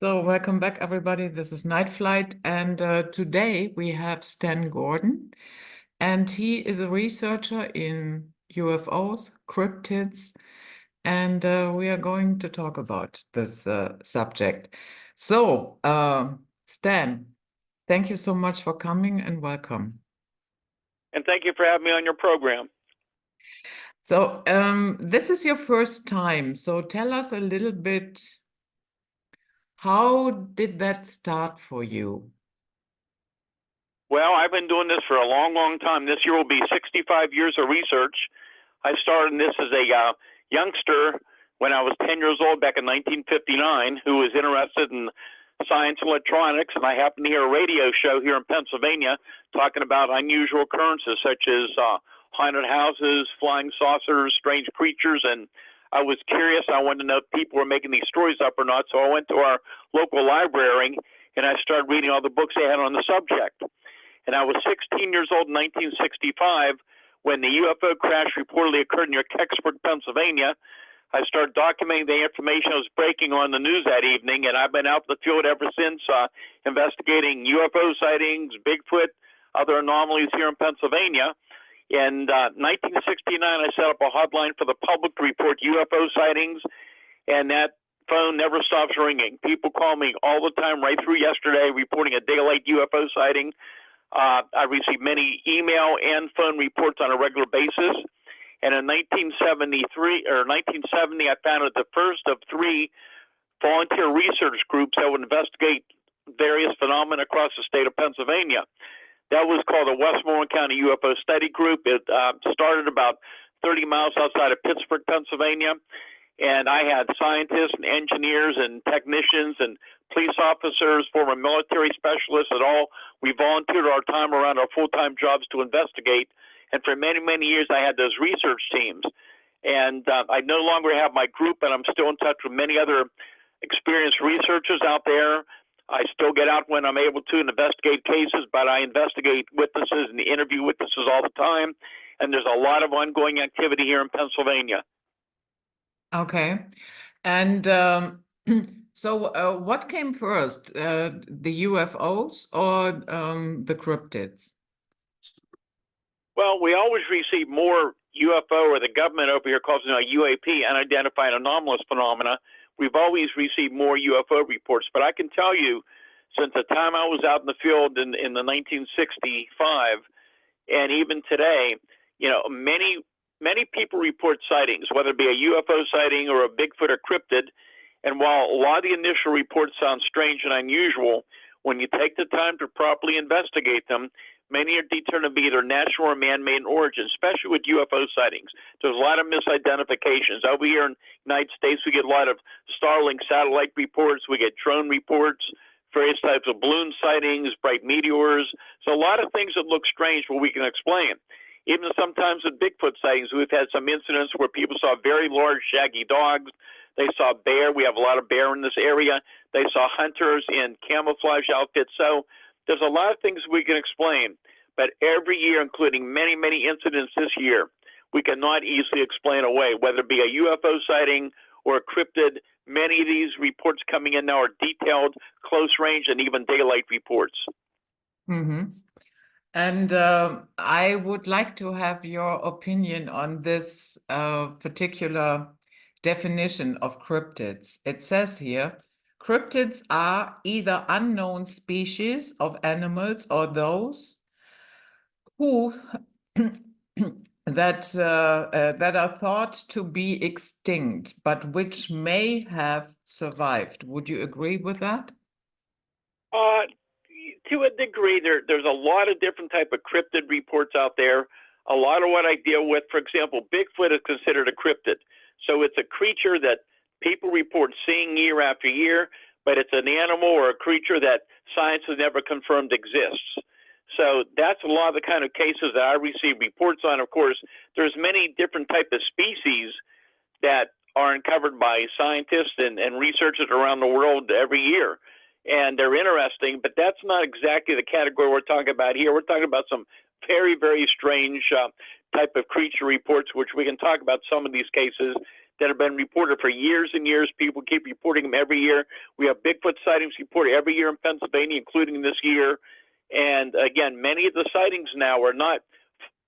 So welcome back, everybody. This is Night Flight, and today we have Stan Gordon, and he is a researcher in UFOs, cryptids, and we are going to talk about this subject. So, Stan, thank you so much for coming and welcome. And thank you for having me on your program. So, this is your first time, so tell us a little bit, how did that start for you? Well, I've been doing this for a long, long time. This year will be 65 years of research. I started this as a youngster when I was 10 years old back in 1959, who was interested in science and electronics, and I happened to hear a radio show here in Pennsylvania talking about unusual occurrences such as haunted houses, flying saucers, strange creatures, and I was curious. I wanted to know if people were making these stories up or not, so I went to our local library and I started reading all the books they had on the subject. And I was 16 years old in 1965 when the UFO crash reportedly occurred near Kecksburg, Pennsylvania. I started documenting the information that was breaking on the news that evening, and I've been out in the field ever since, investigating UFO sightings, Bigfoot, other anomalies here in Pennsylvania. In 1969, I set up a hotline for the public to report UFO sightings, and that phone never stops ringing. People call me all the time, right through yesterday, reporting a daylight UFO sighting. I received many email and phone reports on a regular basis. And in 1970, I founded the first of 3 volunteer research groups that would investigate various phenomena across the state of Pennsylvania. That was called the Westmoreland County UFO Study Group. It started about 30 miles outside of Pittsburgh, Pennsylvania. And I had scientists and engineers and technicians and police officers, former military specialists, and all. We volunteered our time around our full-time jobs to investigate. And for many, many years, I had those research teams. And I no longer have my group, and I'm still in touch with many other experienced researchers out there. I still get out when I'm able to and investigate cases, but I investigate witnesses and interview witnesses all the time. And there's a lot of ongoing activity here in Pennsylvania. Okay. And so what came first, the UFOs or the cryptids? Well, we always receive more UFO, or the government over here calls it a UAP, unidentified anomalous phenomena. We've always received more UFO reports, but I can tell you, since the time I was out in the field in the 1965, and even today, many people report sightings, whether it be a UFO sighting or a Bigfoot or cryptid. And while a lot of the initial reports sound strange and unusual, when you take the time to properly investigate them, many are determined to be either natural or man-made in origin, especially with UFO sightings. There's a lot of misidentifications. Over here in the United States, we get a lot of Starlink satellite reports. We get drone reports, various types of balloon sightings, bright meteors. So a lot of things that look strange, but we can explain. Even sometimes with Bigfoot sightings, we've had some incidents where people saw very large, shaggy dogs. They saw bear. We have a lot of bear in this area. They saw hunters in camouflage outfits. So there's a lot of things we can explain. But every year, including many, many incidents this year, we cannot easily explain away, whether it be a UFO sighting or a cryptid. Many of these reports coming in now are detailed, close range, and even daylight reports. Mm-hmm. And I would like to have your opinion on this particular definition of cryptids. It says here, cryptids are either unknown species of animals or those who that are thought to be extinct, but which may have survived. Would you agree with that? To a degree, there's a lot of different type of cryptid reports out there. A lot of what I deal with, for example, Bigfoot is considered a cryptid. So it's a creature that people report seeing year after year, but it's an animal or a creature that science has never confirmed exists. So that's a lot of the kind of cases that I receive reports on. Of course, there's many different type of species that are uncovered by scientists and researchers around the world every year. And they're interesting, but that's not exactly the category we're talking about here. We're talking about some very, very strange type of creature reports, which we can talk about some of these cases that have been reported for years and years. People keep reporting them every year. We have Bigfoot sightings reported every year in Pennsylvania, including this year. And again, many of the sightings now are not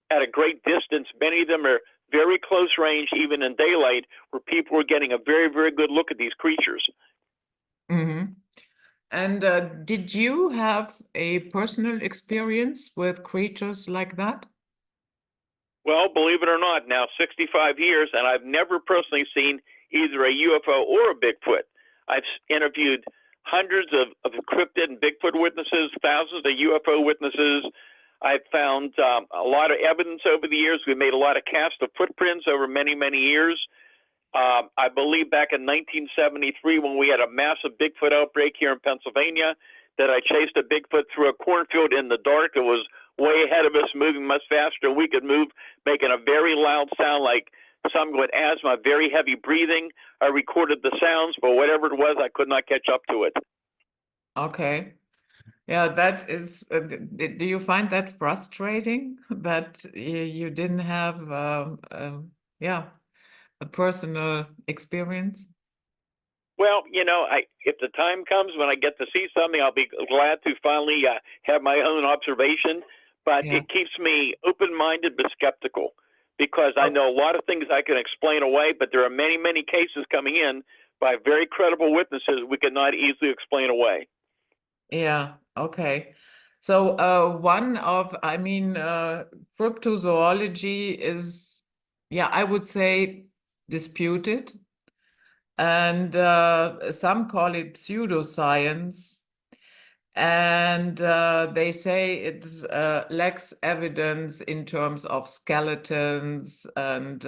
at a great distance. Many of them are very close range, even in daylight, where people are getting a very, very good look at these creatures. Mm-hmm. And did you have a personal experience with creatures like that? Well, believe it or not, now 65 years, and I've never personally seen either a UFO or a Bigfoot. I've interviewed hundreds of cryptid and Bigfoot witnesses, thousands of UFO witnesses. I've found a lot of evidence over the years. We made a lot of casts of footprints over many, many years. I believe back in 1973, when we had a massive Bigfoot outbreak here in Pennsylvania, that I chased a Bigfoot through a cornfield in the dark. It was way ahead of us, moving much faster than we could move, making a very loud sound like someone with asthma, very heavy breathing. I recorded the sounds, but whatever it was, I could not catch up to it. Okay. Yeah, that is, do you find that frustrating that you didn't have, yeah, a personal experience? Well, if the time comes when I get to see something, I'll be glad to finally have my own observation. But Yeah. it keeps me open-minded but skeptical, because I know a lot of things I can explain away, but there are many, many cases coming in by very credible witnesses we could not easily explain away. Yeah, okay. So cryptozoology is, yeah, I would say disputed, and some call it pseudoscience, and they say it lacks evidence in terms of skeletons and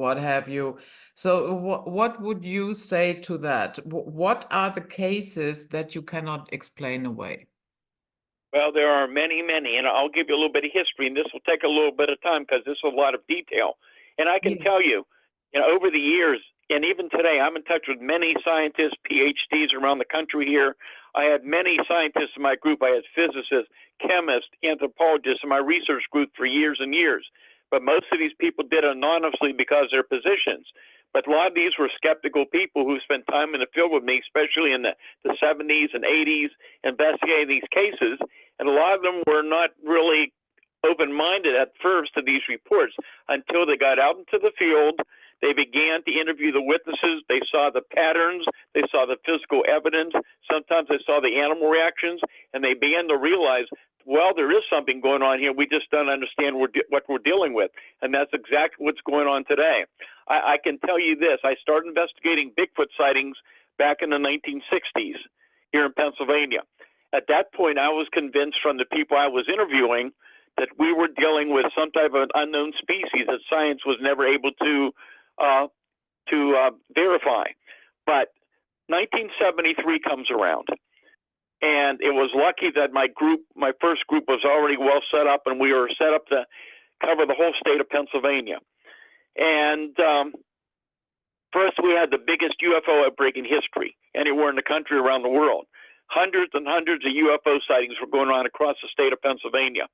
what have you. So what would you say to that? What are the cases that you cannot explain away? Well, there are many, many, and I'll give you a little bit of history, and this will take a little bit of time because this is a lot of detail. And I can Yeah. tell you, over the years, and even today, I'm in touch with many scientists, PhDs around the country here. I had many scientists in my group. I had physicists, chemists, anthropologists in my research group for years and years. But most of these people did it anonymously because of their positions. But a lot of these were skeptical people who spent time in the field with me, especially in the 70s and 80s, investigating these cases. And a lot of them were not really open-minded at first to these reports until they got out into the field. They began to interview the witnesses. They saw the patterns. They saw the physical evidence. Sometimes they saw the animal reactions, and they began to realize, well, there is something going on here. We just don't understand what we're dealing with. And that's exactly what's going on today. I can tell you this. I started investigating Bigfoot sightings back in the 1960s here in Pennsylvania. At that point, I was convinced from the people I was interviewing that we were dealing with some type of an unknown species that science was never able to verify. But 1973 comes around, and it was lucky that my first group was already well set up, and we were set up to cover the whole state of Pennsylvania. And first, we had the biggest UFO outbreak in history, anywhere in the country, around the world. Hundreds and hundreds of UFO sightings were going on across the state of Pennsylvania.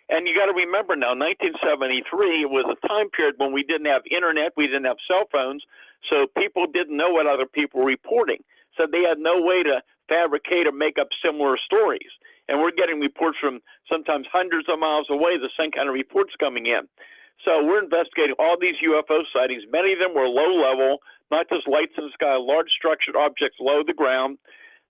And you got to remember now, 1973 was a time period when we didn't have internet, we didn't have cell phones, so people didn't know what other people were reporting. So they had no way to fabricate or make up similar stories. And we're getting reports from sometimes hundreds of miles away, the same kind of reports coming in. So we're investigating all these UFO sightings. Many of them were low level, not just lights in the sky, large structured objects low to the ground.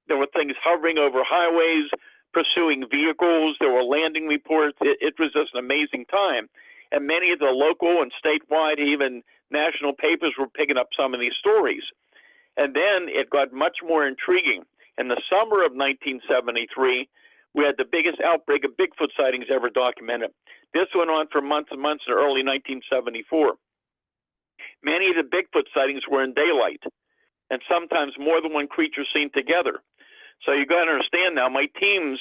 There were things hovering over highways, pursuing vehicles. There were landing reports. It was just an amazing time. And many of the local and statewide, even national papers were picking up some of these stories. And then it got much more intriguing. In the summer of 1973, we had the biggest outbreak of Bigfoot sightings ever documented. This went on for months and months in early 1974. Many of the Bigfoot sightings were in daylight, and sometimes more than one creature seen together. So you got to understand now, my teams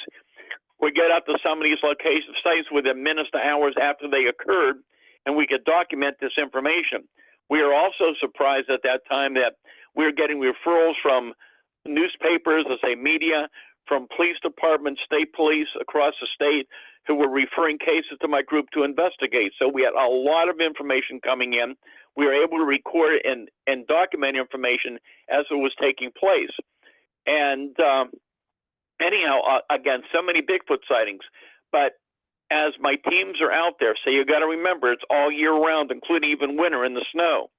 would get out to some of these location sites within minutes to hours after they occurred, and we could document this information. We are also surprised at that time that we were getting referrals from newspapers, let's say media, from police departments, state police across the state who were referring cases to my group to investigate. So we had a lot of information coming in. we were able to record and document information as it was taking place. And anyhow, again, so many Bigfoot sightings. But as my teams are out there, so you got to remember it's all year round, including even winter in the snow.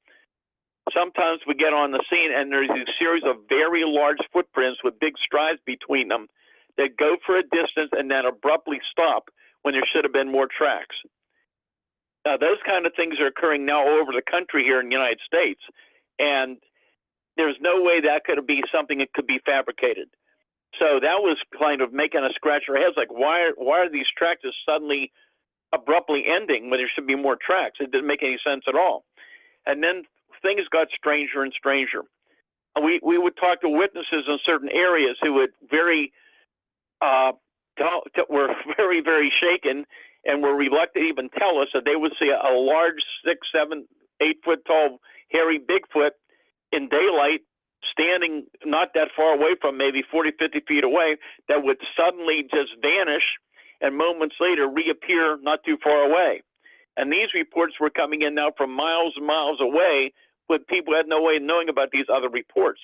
Sometimes we get on the scene and there's a series of very large footprints with big strides between them that go for a distance and then abruptly stop when there should have been more tracks. Now, those kind of things are occurring now all over the country here in the United States, and there's no way that could be something that could be fabricated. So that was kind of making us scratch our heads, like, why are these tracks just suddenly abruptly ending when there should be more tracks? It didn't make any sense at all. And then things got stranger and stranger. We would talk to witnesses in certain areas who would were very, very shaken and were reluctant to even tell us that they would see a large 6, 7, 8 foot tall hairy Bigfoot in daylight standing not that far away from, maybe 40, 50 feet away, that would suddenly just vanish and moments later reappear not too far away. And these reports were coming in now from miles and miles away, but people had no way of knowing about these other reports.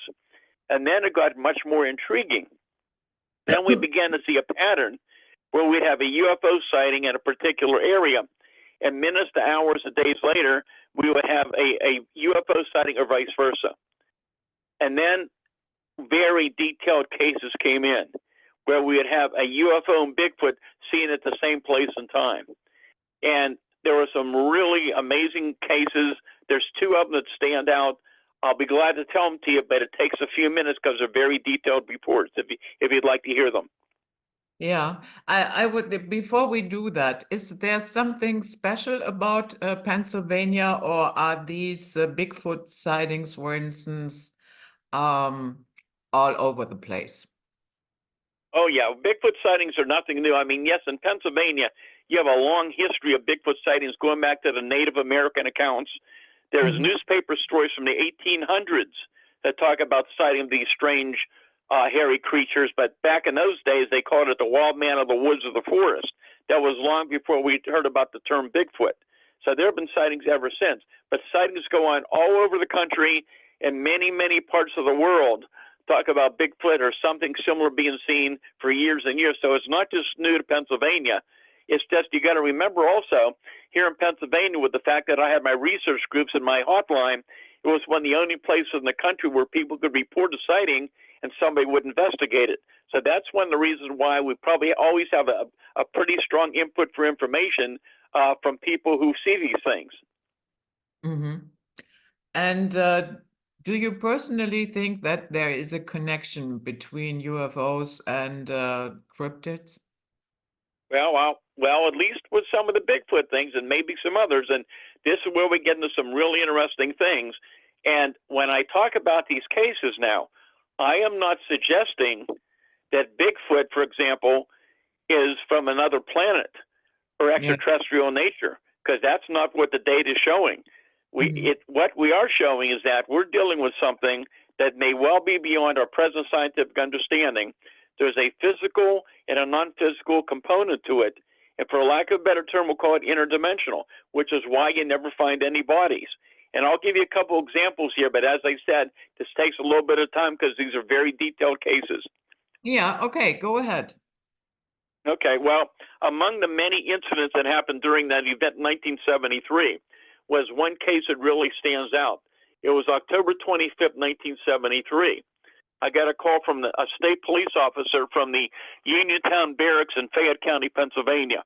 And then it got much more intriguing. Then we began to see a pattern where we'd have a UFO sighting in a particular area, and minutes to hours to days later, we would have a UFO sighting or vice versa. And then very detailed cases came in where we would have a UFO and Bigfoot seen at the same place and time. And there were some really amazing cases. There's 2 of them that stand out. I'll be glad to tell them to you, but it takes a few minutes because they're very detailed reports if you'd like to hear them. Yeah, I would, before we do that, is there something special about Pennsylvania, or are these Bigfoot sightings, for instance, all over the place? Oh, yeah. Bigfoot sightings are nothing new. I mean, yes, in Pennsylvania, you have a long history of Bigfoot sightings going back to the Native American accounts. There's newspaper stories from the 1800s that talk about sighting of these strange hairy creatures. But back in those days, they called it the wild man of the woods or the forest. That was long before we heard about the term Bigfoot. So there have been sightings ever since. But sightings go on all over the country and many, many parts of the world. Talk about Bigfoot or something similar being seen for years and years. So it's not just new to Pennsylvania. It's just you got to remember also here in Pennsylvania, with the fact that I had my research groups in my hotline, it was one of the only places in the country where people could report a sighting and somebody would investigate it. So that's one of the reasons why we probably always have a pretty strong input for information from people who see these things. And do you personally think that there is a connection between UFOs and cryptids? Well, at least with some of the Bigfoot things and maybe some others. And this is where we get into some really interesting things. And when I talk about these cases now, I am not suggesting that Bigfoot, for example, is from another planet or extraterrestrial nature, because that's not what the data is showing. What we are showing is that we're dealing with something that may well be beyond our present scientific understanding. There's a physical and a non-physical component to it. And for lack of a better term, we'll call it interdimensional, which is why you never find any bodies. And I'll give you a couple examples here, but as I said, this takes a little bit of time because these are very detailed cases. Yeah, okay, go ahead. Okay, well, among the many incidents that happened during that event in 1973 was one case that really stands out. It was October 25th, 1973. I got a call from a state police officer from the Uniontown Barracks in Fayette County, Pennsylvania.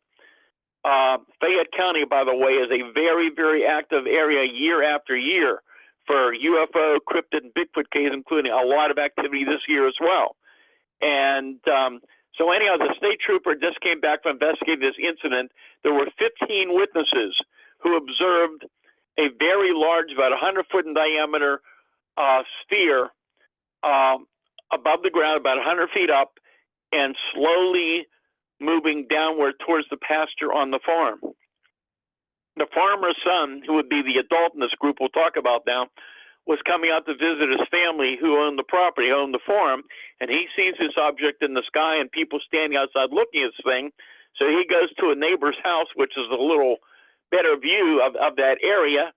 Fayette County, by the way, is a very, very active area year after year for UFO, cryptid, and Bigfoot cases, including a lot of activity this year as well. And so anyhow, the state trooper just came back from investigating this incident. There were 15 witnesses who observed a very large, about 100-foot in diameter sphere above the ground, about 100 feet up, and slowly moving downward towards the pasture on the farm. The farmer's son, who would be the adult in this group we'll talk about now, was coming out to visit his family who owned the property, owned the farm, and he sees this object in the sky and people standing outside looking at this thing. So he goes to a neighbor's house, which is a little better view of that area,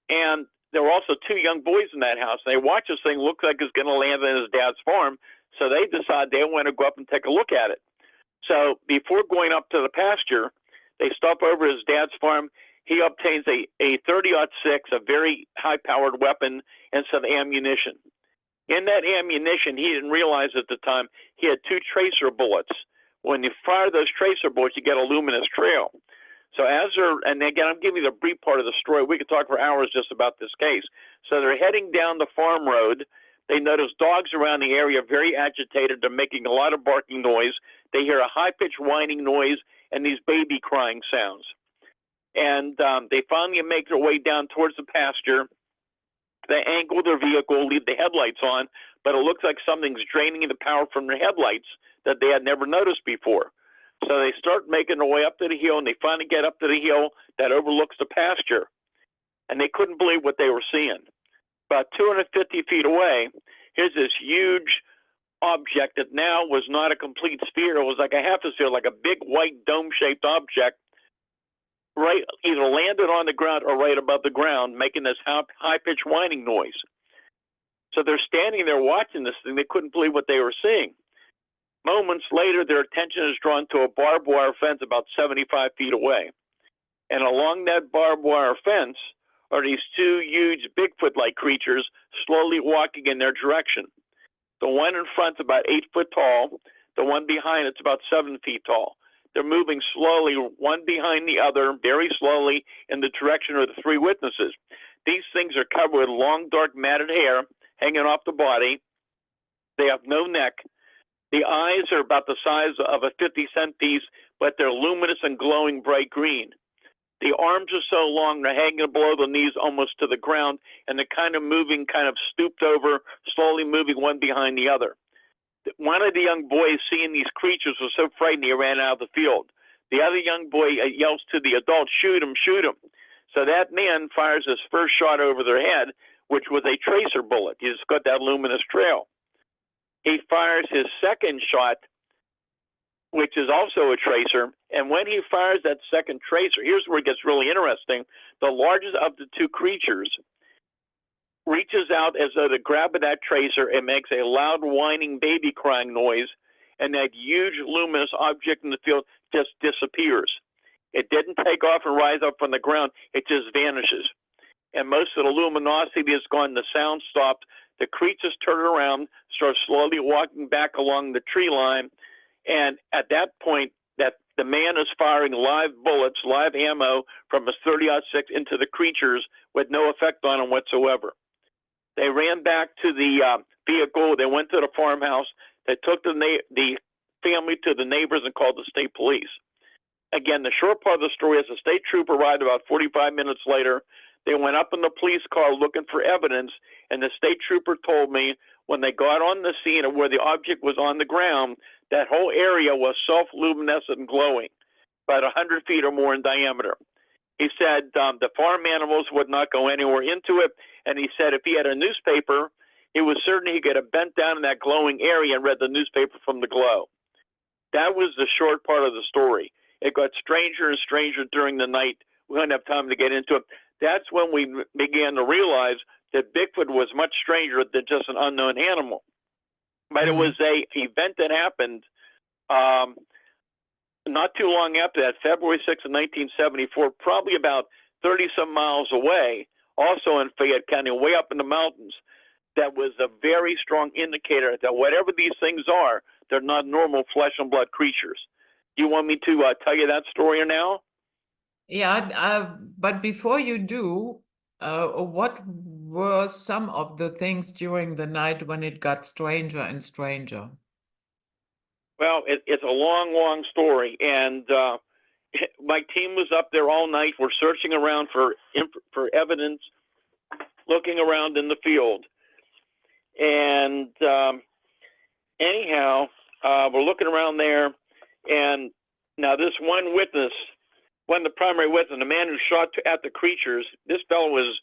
and there were also two young boys in that house. They watch this thing, looks like it's going to land on his dad's farm. So they decide they want to go up and take a look at it. So before going up to the pasture, they stop over his dad's farm. He obtains a 30-06, a very high-powered weapon, and some ammunition. In that ammunition, he didn't realize at the time, he had two tracer bullets. When you fire those tracer bullets, you get a luminous trail. So and again, I'm giving you the brief part of the story. We could talk for hours just about this case. So they're heading down the farm road. They notice dogs around the area very agitated. They're making a lot of barking noise. They hear a high-pitched whining noise and these baby crying sounds. And they finally make their way down towards the pasture. They angle their vehicle, leave the headlights on, but it looks like something's draining the power from their headlights that they had never noticed before. So they start making their way up to the hill, and they finally get up to the hill that overlooks the pasture. And they couldn't believe what they were seeing. About 250 feet away, here's this huge object that now was not a complete sphere. It was like a half a sphere, like a big white dome-shaped object, right, either landed on the ground or right above the ground, making this high-pitched whining noise. So they're standing there watching this thing. They couldn't believe what they were seeing. Moments later, their attention is drawn to a barbed wire fence about 75 feet away. And along that barbed wire fence are these two huge Bigfoot-like creatures slowly walking in their direction. The one in front's about 8 foot tall. The one behind it's about 7 feet tall. They're moving slowly, one behind the other, very slowly, in the direction of the three witnesses. These things are covered with long, dark, matted hair hanging off the body. They have no neck. The eyes are about the size of a 50-cent piece, but they're luminous and glowing bright green. The arms are so long, they're hanging below the knees almost to the ground, and they're kind of moving, kind of stooped over, slowly moving one behind the other. One of the young boys, seeing these creatures, was so frightened he ran out of the field. The other young boy yells to the adult, "Shoot him, shoot him." So that man fires his first shot over their head, which was a tracer bullet. He's got that luminous trail. He fires his second shot, which is also a tracer, and when he fires that second tracer, here's where it gets really interesting. The largest of the two creatures reaches out as though to grab at that tracer and makes a loud whining baby crying noise, and that huge luminous object in the field just disappears. It didn't take off and rise up from the ground. It just vanishes. And most of the luminosity is gone. The sound stopped. The creatures turn around, start slowly walking back along the tree line. And at that point, that the man is firing live bullets, live ammo from his 30-06 into the creatures with no effect on them whatsoever. They ran back to the vehicle. They went to the farmhouse. They took the family to the neighbors and called the state police. Again, the short part of the story is the state trooper arrived about 45 minutes later. They went up in the police car looking for evidence, and the state trooper told me when they got on the scene of where the object was on the ground, that whole area was self-luminescent and glowing, about 100 feet or more in diameter. He said the farm animals would not go anywhere into it, and he said if he had a newspaper, he was certain he could have bent down in that glowing area and read the newspaper from the glow. That was the short part of the story. It got stranger and stranger during the night. We don't have time to get into it. That's when we began to realize that Bigfoot was much stranger than just an unknown animal. But it was a event that happened not too long after that, February 6th of 1974, probably about 30-some miles away, also in Fayette County, way up in the mountains. That was a very strong indicator that whatever these things are, they're not normal flesh and blood creatures. Do you want me to tell you that story now? Yeah, but before you do, what were some of the things during the night when it got stranger and stranger? Well, it's a long, long story, and my team was up there all night. We're searching around for evidence, looking around in the field, and anyhow, we're looking around there, and now this one witness, one of the primary witnesses, the man who shot at the creatures, this fellow was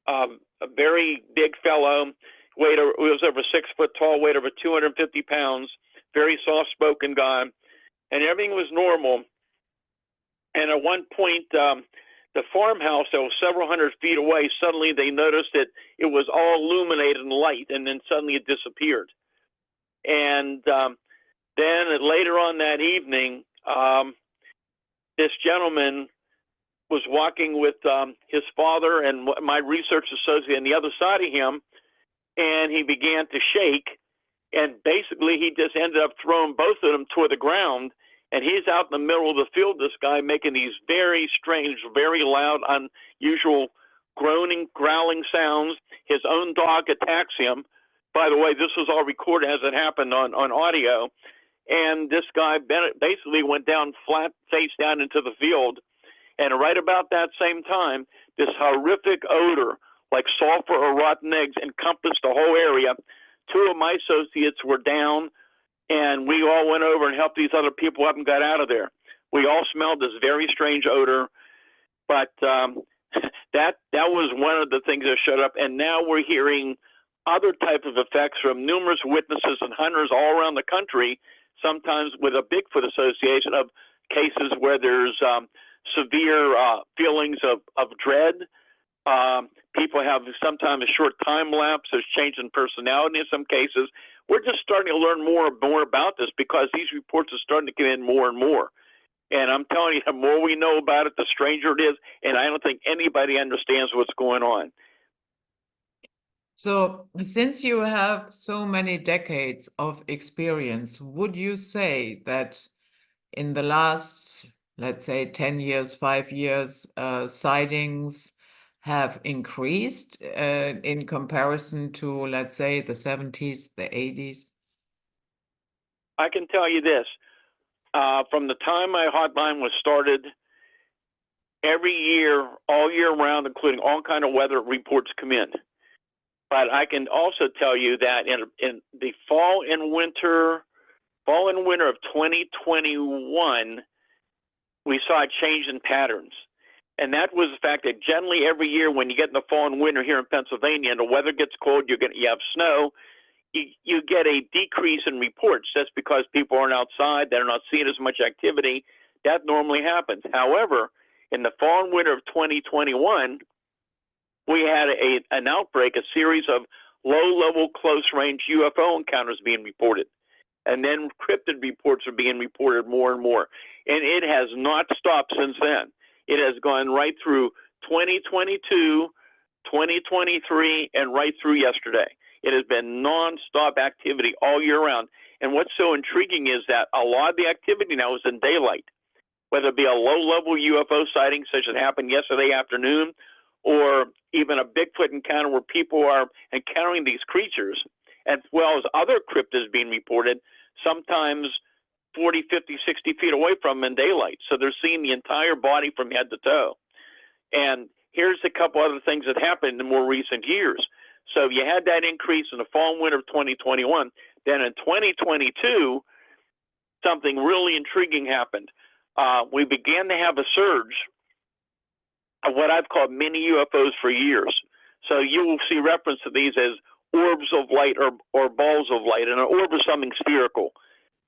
a very big fellow, was over 6 foot tall, weighed over 250 pounds, very soft-spoken guy, and everything was normal. And at one point, the farmhouse that was several hundred feet away, suddenly they noticed that it was all illuminated in light, and then suddenly it disappeared. And then later on that evening, this gentleman was walking with his father and my research associate on the other side of him, and he began to shake. And basically, he just ended up throwing both of them toward the ground. And he's out in the middle of the field, this guy, making these very strange, very loud, unusual groaning, growling sounds. His own dog attacks him. By the way, this was all recorded as it happened on audio. And this guy basically went down flat face down into the field. And right about that same time, this horrific odor, like sulfur or rotten eggs, encompassed the whole area. Two of my associates were down, and we all went over and helped these other people up and got out of there. We all smelled this very strange odor, but that was one of the things that showed up. And now we're hearing other type of effects from numerous witnesses and hunters all around the country, sometimes with a Bigfoot association, of cases where there's severe feelings of dread. People have sometimes a short time lapse. There's change in personality in some cases. We're just starting to learn more and more about this because these reports are starting to come in more and more. And I'm telling you, the more we know about it, the stranger it is. And I don't think anybody understands what's going on. So, since you have so many decades of experience, would you say that in the last, let's say, 10 years, 5 years, sightings have increased in comparison to, let's say, the 70s, the 80s? I can tell you this. From the time my hotline was started, every year, all year round, including all kind of weather reports come in. But I can also tell you that in the fall and winter of 2021, we saw a change in patterns. And that was the fact that generally every year when you get in the fall and winter here in Pennsylvania and the weather gets cold, you have snow, you get a decrease in reports just because people aren't outside, they're not seeing as much activity. That normally happens. However, in the fall and winter of 2021, we had an outbreak, a series of low-level, close-range UFO encounters being reported. And then cryptid reports are being reported more and more. And it has not stopped since then. It has gone right through 2022, 2023, and right through yesterday. It has been nonstop activity all year round. And what's so intriguing is that a lot of the activity now is in daylight, whether it be a low-level UFO sighting such as happened yesterday afternoon, or even a Bigfoot encounter where people are encountering these creatures, as well as other cryptids being reported, sometimes 40, 50, 60 feet away from them in daylight. So they're seeing the entire body from head to toe. And here's a couple other things that happened in more recent years. So you had that increase in the fall and winter of 2021. Then in 2022, something really intriguing happened. We began to have a surge of what I've called mini UFOs for years. So you will see reference to these as orbs of light or balls of light, and an orb is something spherical.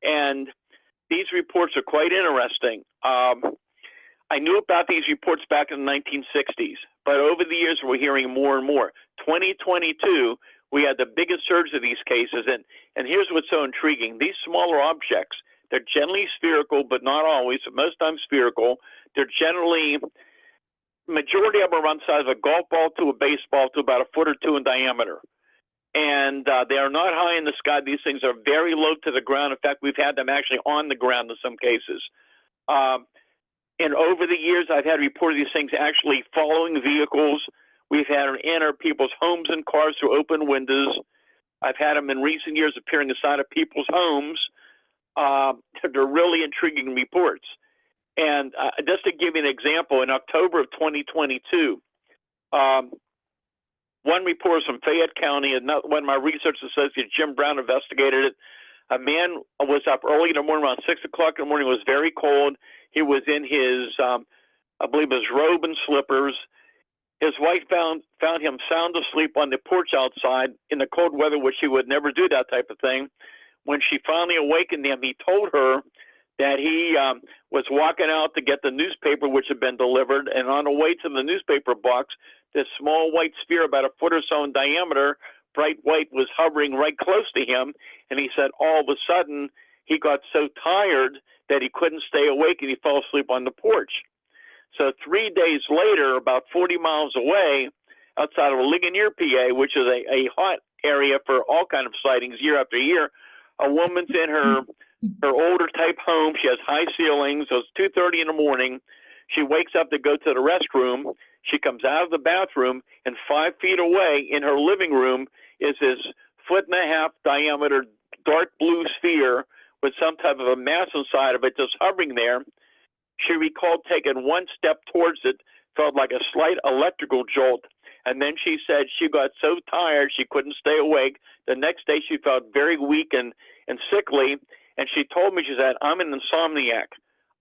And these reports are quite interesting. I knew about these reports back in the 1960s, but over the years we're hearing more and more. 2022, we had the biggest surge of these cases, and here's what's so intriguing. These smaller objects, they're generally spherical, but not always, but most times spherical. They're generally, majority of them are around the size of a golf ball to a baseball to about 1 foot or 2 in diameter. And they are not high in the sky. These things are very low to the ground. In fact, we've had them actually on the ground in some cases. And over the years, I've had reported these things actually following vehicles. We've had them enter people's homes and cars through open windows. I've had them in recent years appearing inside of people's homes. They're really intriguing reports. And just to give you an example, in October of 2022, one report was from Fayette County, and one of my research associates, Jim Brown, investigated it. A man was up early in the morning, around 6 o'clock in the morning. It was very cold. He was in his, I believe, his robe and slippers. His wife found him sound asleep on the porch outside in the cold weather, which he would never do that type of thing. When she finally awakened him, he told her that he was walking out to get the newspaper which had been delivered, and on the way to the newspaper box, this small white sphere about a foot or so in diameter, bright white, was hovering right close to him. And he said all of a sudden he got so tired that he couldn't stay awake and he fell asleep on the porch. So 3 days later, about 40 miles away, outside of Ligonier, PA, which is a hot area for all kind of sightings year after year, a woman's in her older type home. She has high ceilings. So it's 2:30 in the morning. She wakes up to go to the restroom. She comes out of the bathroom, and 5 feet away in her living room is this 1.5 foot diameter dark blue sphere with some type of a mass inside of it just hovering there. She recalled taking one step towards it, felt like a slight electrical jolt, and then she said she got so tired she couldn't stay awake. The next day she felt very weak and sickly, and she told me, she said, "I'm an insomniac.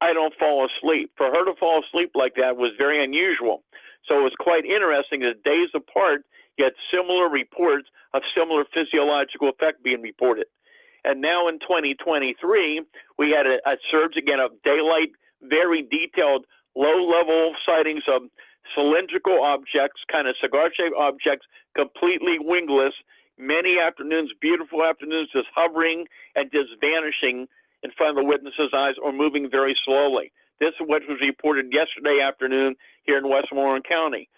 I don't fall asleep." For her to fall asleep like that was very unusual. So it was quite interesting that days apart, you had similar reports of similar physiological effect being reported. And now in 2023, we had a surge again of daylight, very detailed, low-level sightings of cylindrical objects, kind of cigar-shaped objects, completely wingless, many afternoons, beautiful afternoons, just hovering and just vanishing in front of the witness's eyes or moving very slowly. This is what was reported yesterday afternoon here in Westmoreland County.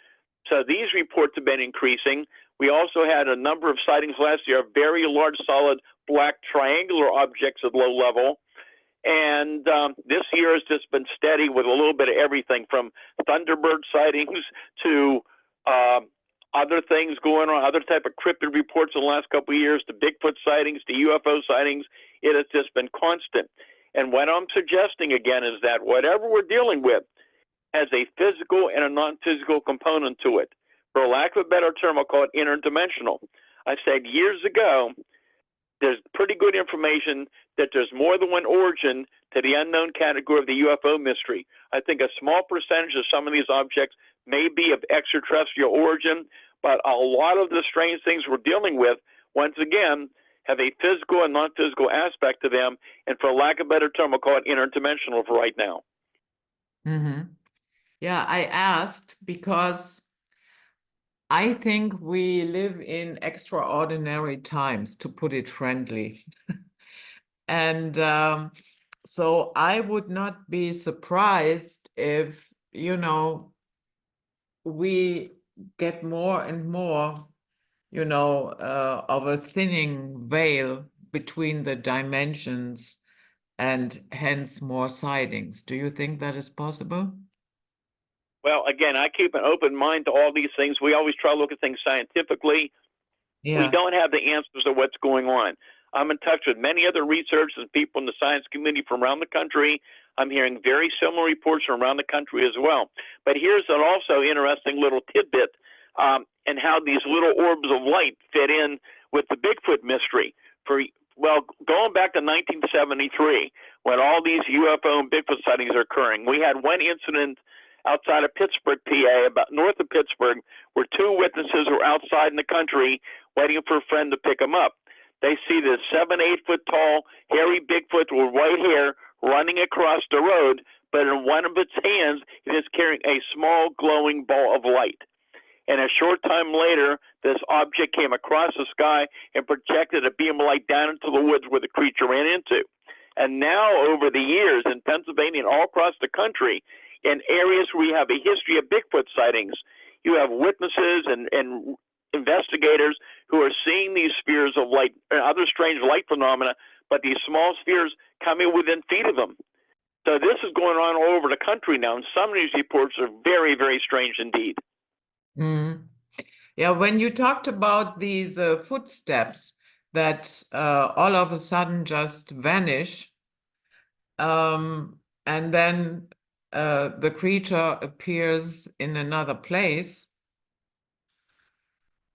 So these reports have been increasing. We also had a number of sightings last year of very large, solid, black triangular objects at low level. And this year has just been steady with a little bit of everything from Thunderbird sightings to other things going on, other type of cryptid reports in the last couple of years, to Bigfoot sightings, to UFO sightings. It has just been constant. And what I'm suggesting again is that whatever we're dealing with has a physical and a non-physical component to it. For lack of a better term, I'll call it interdimensional. I said years ago, there's pretty good information that there's more than one origin to the unknown category of the UFO mystery. I think a small percentage of some of these objects may be of extraterrestrial origin, but a lot of the strange things we're dealing with, once again, have a physical and non-physical aspect to them, and for lack of a better term, I'll call it interdimensional for right now. Mm-hmm. Yeah, I asked because I think we live in extraordinary times, to put it friendly. And so I would not be surprised if, we get more and more, of a thinning veil between the dimensions and hence more sightings. Do you think that is possible? Well, again, I keep an open mind to all these things. We always try to look at things scientifically. Yeah. We don't have the answers to what's going on. I'm in touch with many other researchers and people in the science community from around the country. I'm hearing very similar reports from around the country as well. But here's an also interesting little tidbit and how these little orbs of light fit in with the Bigfoot mystery. Going back to 1973, when all these UFO and Bigfoot sightings are occurring, we had one incident outside of Pittsburgh, PA, about north of Pittsburgh, where 2 witnesses were outside in the country waiting for a friend to pick them up. They see this 7-8 foot tall, hairy Bigfoot with white hair running across the road, but in one of its hands, it is carrying a small glowing ball of light. And a short time later, this object came across the sky and projected a beam of light down into the woods where the creature ran into. And now, over the years, in Pennsylvania and all across the country, in areas where we have a history of Bigfoot sightings, you have witnesses and investigators who are seeing these spheres of light and other strange light phenomena, but these small spheres coming within feet of them. So this is going on all over the country now, and some of these reports are very, very strange indeed. Mm. Yeah, when you talked about these footsteps that all of a sudden just vanish, and then the creature appears in another place,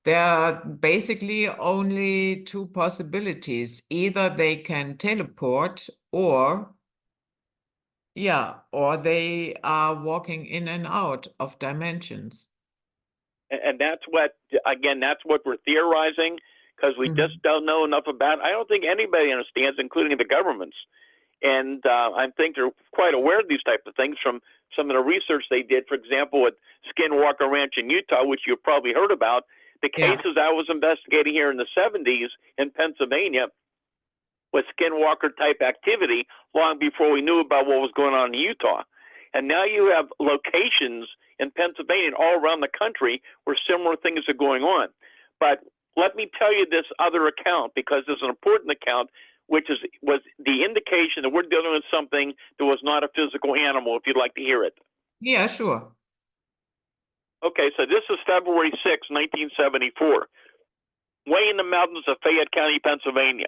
there are basically only 2 possibilities. Either they can teleport or they are walking in and out of dimensions. And that's what we're theorizing, because we just don't know enough about it. I don't think anybody understands, including the governments. And I think they're quite aware of these type of things from some of the research they did. For example, at Skinwalker Ranch in Utah, which you've probably heard about, the cases I was investigating here in the 70s in Pennsylvania with Skinwalker type activity long before we knew about what was going on in Utah. And now you have locations in Pennsylvania and all around the country where similar things are going on. But let me tell you this other account, because it's an important account, which was the indication that we're dealing with something that was not a physical animal, if you'd like to hear it. Yeah, sure. Okay, so this is February 6, 1974, way in the mountains of Fayette County, Pennsylvania.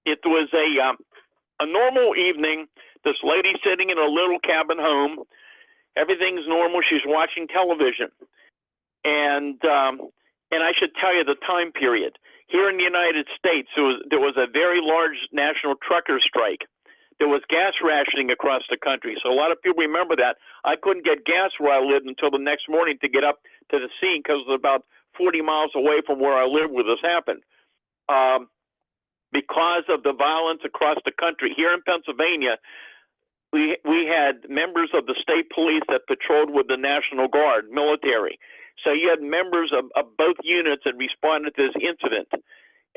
It was a normal evening. This lady sitting in a little cabin home. Everything's normal. She's watching television. And I should tell you the time period. Here in the United States, there was a very large national trucker strike. There was gas rationing across the country. So a lot of people remember that. I couldn't get gas where I lived until the next morning to get up to the scene, because it was about 40 miles away from where I lived where this happened. Because of the violence across the country, here in Pennsylvania, we had members of the state police that patrolled with the National Guard, military. So you had members of both units that responded to this incident.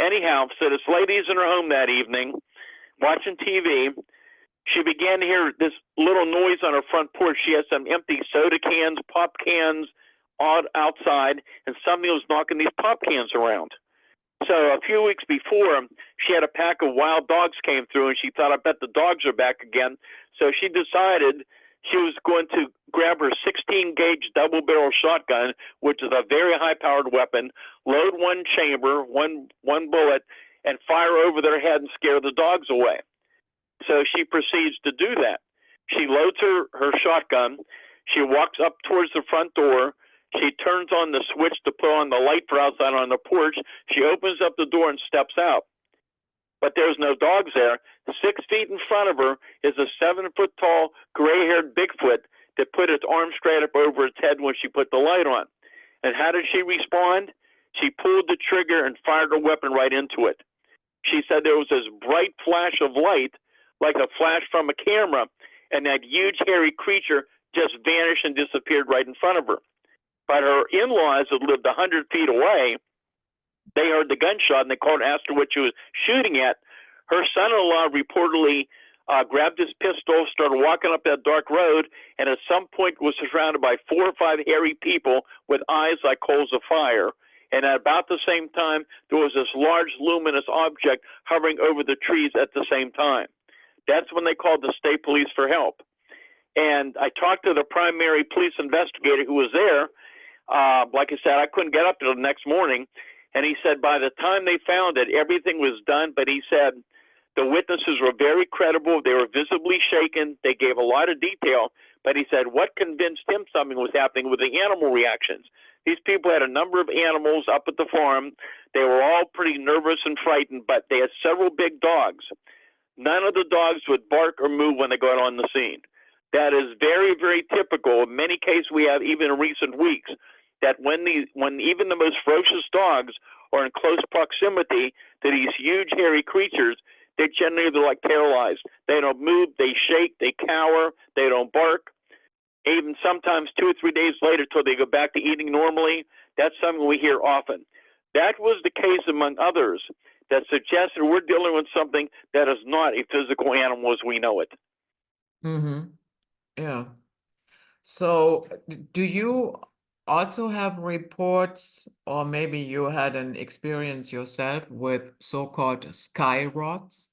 Anyhow, so this lady's in her home that evening, watching TV. She began to hear this little noise on her front porch. She had some empty soda cans, pop cans outside, and somebody was knocking these pop cans around. So a few weeks before, she had a pack of wild dogs came through, and she thought, I bet the dogs are back again. So she decided she was going to grab her 16-gauge double-barrel shotgun, which is a very high-powered weapon, load one chamber, one bullet, and fire over their head and scare the dogs away. So she proceeds to do that. She loads her shotgun. She walks up towards the front door. She turns on the switch to put on the light for outside on the porch. She opens up the door and steps out. But there's no dogs there. 6 feet in front of her is a 7-foot-tall, gray-haired Bigfoot that put its arm straight up over its head when she put the light on. And how did she respond? She pulled the trigger and fired her weapon right into it. She said there was this bright flash of light, like a flash from a camera, and that huge, hairy creature just vanished and disappeared right in front of her. But her in-laws that lived 100 feet away, they heard the gunshot, and they called and asked her what she was shooting at. Her son-in-law reportedly grabbed his pistol, started walking up that dark road, and at some point was surrounded by 4 or 5 hairy people with eyes like coals of fire. And at about the same time, there was this large luminous object hovering over the trees at the same time. That's when they called the state police for help. And I talked to the primary police investigator who was there. Like I said, I couldn't get up till the next morning. And he said by the time they found it, everything was done. But he said the witnesses were very credible. They were visibly shaken. They gave a lot of detail. But he said what convinced him something was happening with the animal reactions. These people had a number of animals up at the farm. They were all pretty nervous and frightened, but they had several big dogs. None of the dogs would bark or move when they got on the scene. That is very, very typical. In many cases, we have even in recent weeks that when even the most ferocious dogs are in close proximity to these huge, hairy creatures, they generally are like paralyzed. They don't move, they shake, they cower, they don't bark. Even sometimes 2 or 3 days later till they go back to eating normally. That's something we hear often. That was the case among others that suggests that we're dealing with something that is not a physical animal as we know it. Mm-hmm. Yeah. So do you also have reports, or maybe you had an experience yourself with so-called Skyrods?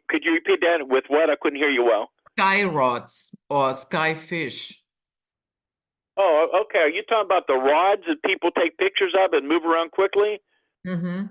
Could you repeat that? With what? I couldn't hear you well. Skyrods or skyfish. Oh, okay. Are you talking about the rods that people take pictures of and move around quickly? Mm-hmm.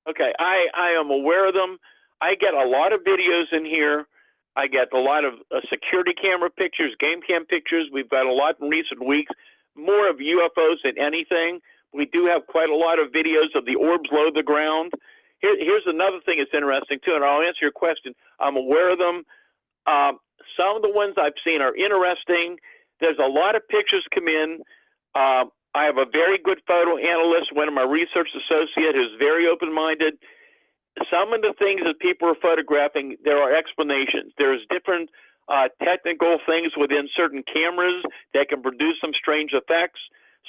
Okay, I am aware of them. I get a lot of videos in here. I get a lot of security camera pictures, game cam pictures. We've got a lot in recent weeks, more of UFOs than anything. We do have quite a lot of videos of the orbs below the ground. Here's another thing that's interesting, too, and I'll answer your question. I'm aware of them. Some of the ones I've seen are interesting. There's a lot of pictures come in. I have a very good photo analyst, one of my research associates, who's very open-minded. some of the things that people are photographing, there are explanations. There's different technical things within certain cameras that can produce some strange effects.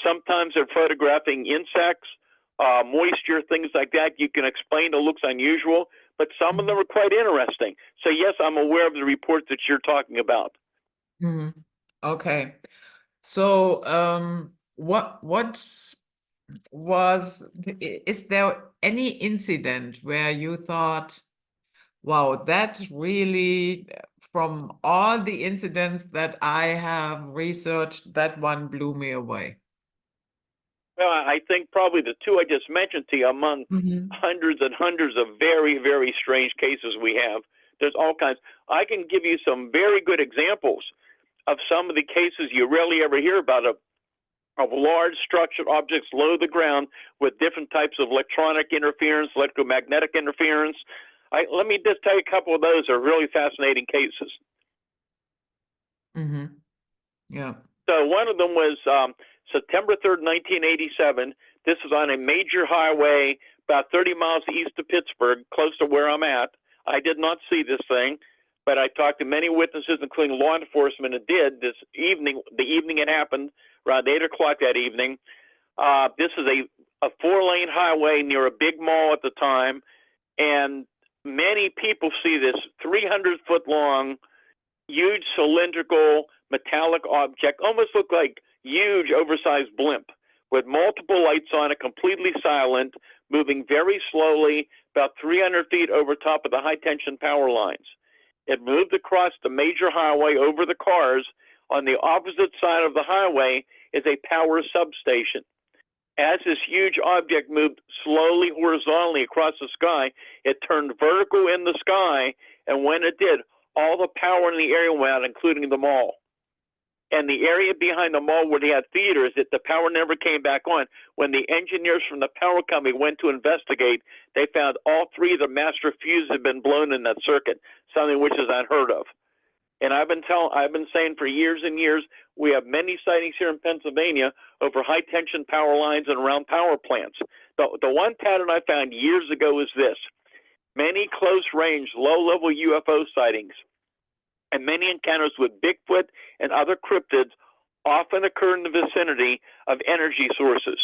Sometimes they're photographing insects, moisture, things like that. You can explain it looks unusual, but some of them are quite interesting. So yes, I'm aware of the reports that you're talking about. Mhm. Okay. So, is there any incident where you thought, wow, that really, from all the incidents that I have researched, that one blew me away? Well, I think probably the two I just mentioned to you among hundreds and hundreds of very, very strange cases we have. There's all kinds. I can give you some very good examples of some of the cases you rarely ever hear about of large structured objects low to the ground with different types of electronic interference, electromagnetic interference. Let me just tell you a couple of those are really fascinating cases. Yeah. So one of them was September 3rd, 1987. This is on a major highway about 30 miles east of Pittsburgh, close to where I'm at. I did not see this thing, but I talked to many witnesses, including law enforcement, that did this evening. The evening it happened, around 8 o'clock that evening. This is a 4-lane highway near a big mall at the time, and many people see this 300-foot long, huge cylindrical metallic object, almost looked like huge oversized blimp with multiple lights on it, completely silent, moving very slowly, about 300 feet over top of the high tension power lines. It moved across the major highway over the cars. On the opposite side of the highway is a power substation. As this huge object moved slowly horizontally across the sky, it turned vertical in the sky, and when it did, all the power in the area went out, including the mall. And the area behind the mall where they had theaters, the power never came back on. When the engineers from the power company went to investigate, they found all 3 of the master fuses had been blown in that circuit, something which is unheard of. And I've been saying for years and years, we have many sightings here in Pennsylvania over high tension power lines and around power plants. The one pattern I found years ago is this: many close range, low level UFO sightings and many encounters with Bigfoot and other cryptids often occur in the vicinity of energy sources.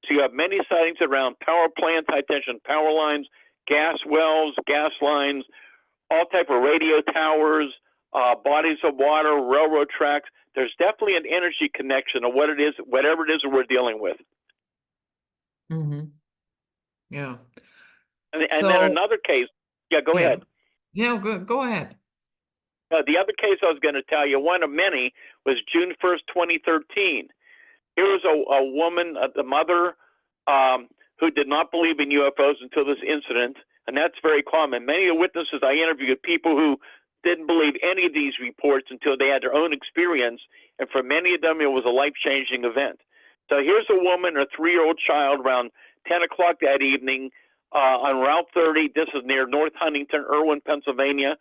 So you have many sightings around power plants, high tension power lines, gas wells, gas lines, all type of radio towers, bodies of water, railroad tracks. There's definitely an energy connection of what it is, whatever it is that we're dealing with. Yeah. And then another case. Yeah, go ahead. Yeah, go ahead. The other case I was going to tell you, one of many, was June 1st, 2013. Here was a woman, the mother, who did not believe in UFOs until this incident, and that's very common. Many of the witnesses I interviewed, people who didn't believe any of these reports until they had their own experience, and for many of them, it was a life-changing event. So here's a woman, her 3-year-old child, around 10 o'clock that evening on Route 30. This is near North Huntington, Irwin, Pennsylvania.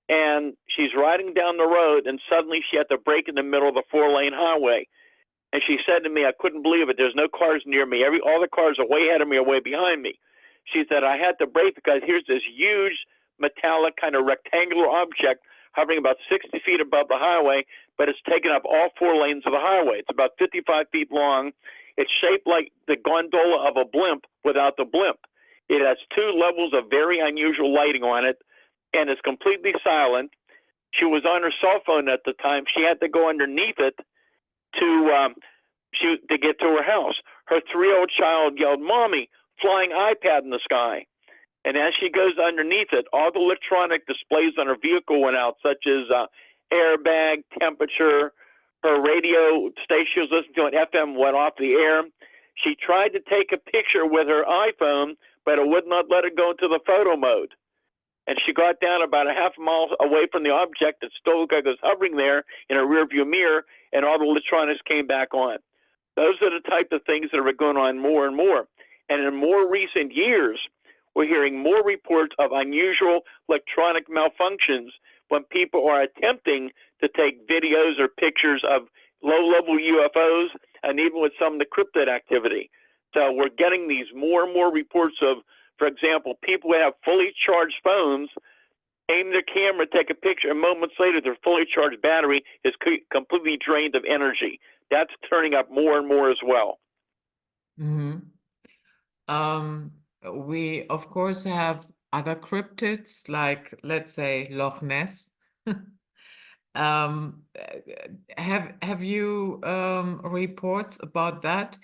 And she's riding down the road, and suddenly she had to brake in the middle of the 4-lane highway. And she said to me, I couldn't believe it. There's no cars near me. All the cars are way ahead of me or way behind me. She said, I had to brake because here's this huge metallic kind of rectangular object hovering about 60 feet above the highway, but it's taken up all 4 lanes of the highway. It's about 55 feet long. It's shaped like the gondola of a blimp without the blimp. It has 2 levels of very unusual lighting on it, and it's completely silent. She was on her cell phone at the time. She had to go underneath it to get to her house. Her 3-year-old child yelled, Mommy, flying iPad in the sky. And as she goes underneath it, all the electronic displays on her vehicle went out, such as airbag, temperature. Her radio station she was listening to an FM went off the air. She tried to take a picture with her iPhone, but it would not let her go into the photo mode. And she got down about a half mile away from the object that still looked like it was hovering there in a rearview mirror, and all the electronics came back on. Those are the type of things that are going on more and more. And in more recent years, we're hearing more reports of unusual electronic malfunctions when people are attempting to take videos or pictures of low-level UFOs, and even with some of the cryptid activity. So we're getting these more and more reports of For example, people who have fully charged phones aim their camera, take a picture, and moments later, their fully charged battery is completely drained of energy. That's turning up more and more as well. Mm-hmm. We, of course, have other cryptids, like, let's say, Loch Ness. Um, have you reports about that?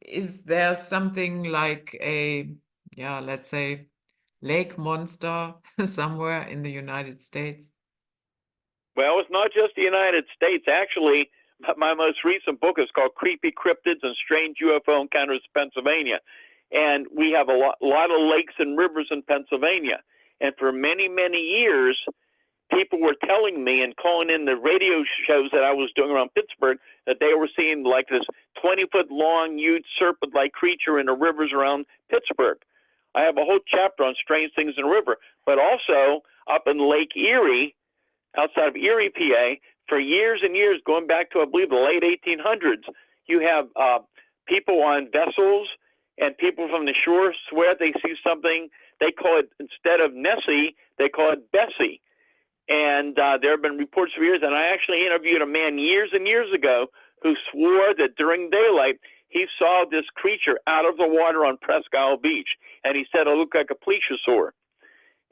Is there something like a, yeah, let's say, lake monster somewhere in the United States? Well, it's not just the United States. Actually, my most recent book is called Creepy Cryptids and Strange UFO Encounters in Pennsylvania. And we have a lot of lakes and rivers in Pennsylvania. And for many, many years, people were telling me and calling in the radio shows that I was doing around Pittsburgh that they were seeing like this 20-foot long, huge serpent-like creature in the rivers around Pittsburgh. I have a whole chapter on strange things in the river, but also up in Lake Erie, outside of Erie, PA, for years and years, going back to, I believe, the late 1800s, you have people on vessels and people from the shore swear they see something. They call it, instead of Nessie, they call it Bessie. And there have been reports for years, and I actually interviewed a man years and years ago who swore that during daylight he saw this creature out of the water on Presque Isle Beach, and he said it looked like a plesiosaur.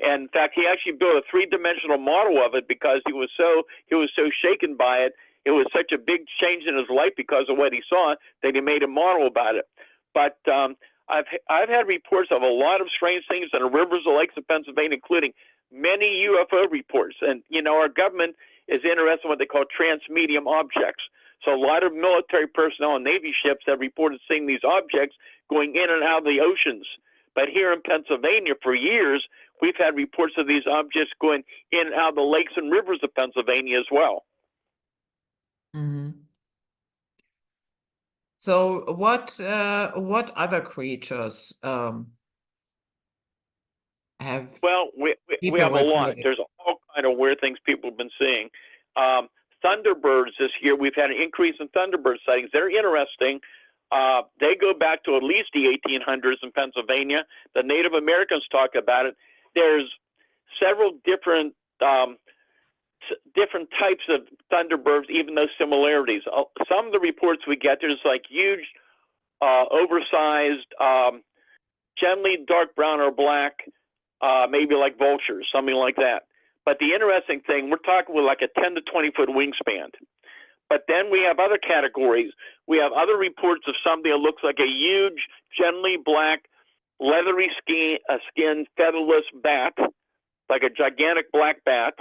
And in fact, he actually built a three-dimensional model of it because he was so shaken by it. It was such a big change in his life because of what he saw that he made a model about it. But I've had reports of a lot of strange things in the rivers and lakes of Pennsylvania, including many UFO reports. And, you know, our government is interested in what they call transmedium objects. So a lot of military personnel and Navy ships have reported seeing these objects going in and out of the oceans. But here in Pennsylvania, for years, we've had reports of these objects going in and out of the lakes and rivers of Pennsylvania as well. Mm-hmm. So what other creatures have Well, we have a lot. There's all kind of weird things people have been seeing. Thunderbirds this year, we've had an increase in Thunderbird sightings. They're interesting. They go back to at least the 1800s in Pennsylvania. The Native Americans talk about it. There's several different types of Thunderbirds, even though similarities. Some of the reports we get, there's like huge, oversized, generally dark brown or black, maybe like vultures, something like that. But the interesting thing, we're talking with like a 10 to 20-foot wingspan. But then we have other categories. We have other reports of something that looks like a huge, generally black, leathery skin, featherless bat, like a gigantic black bat.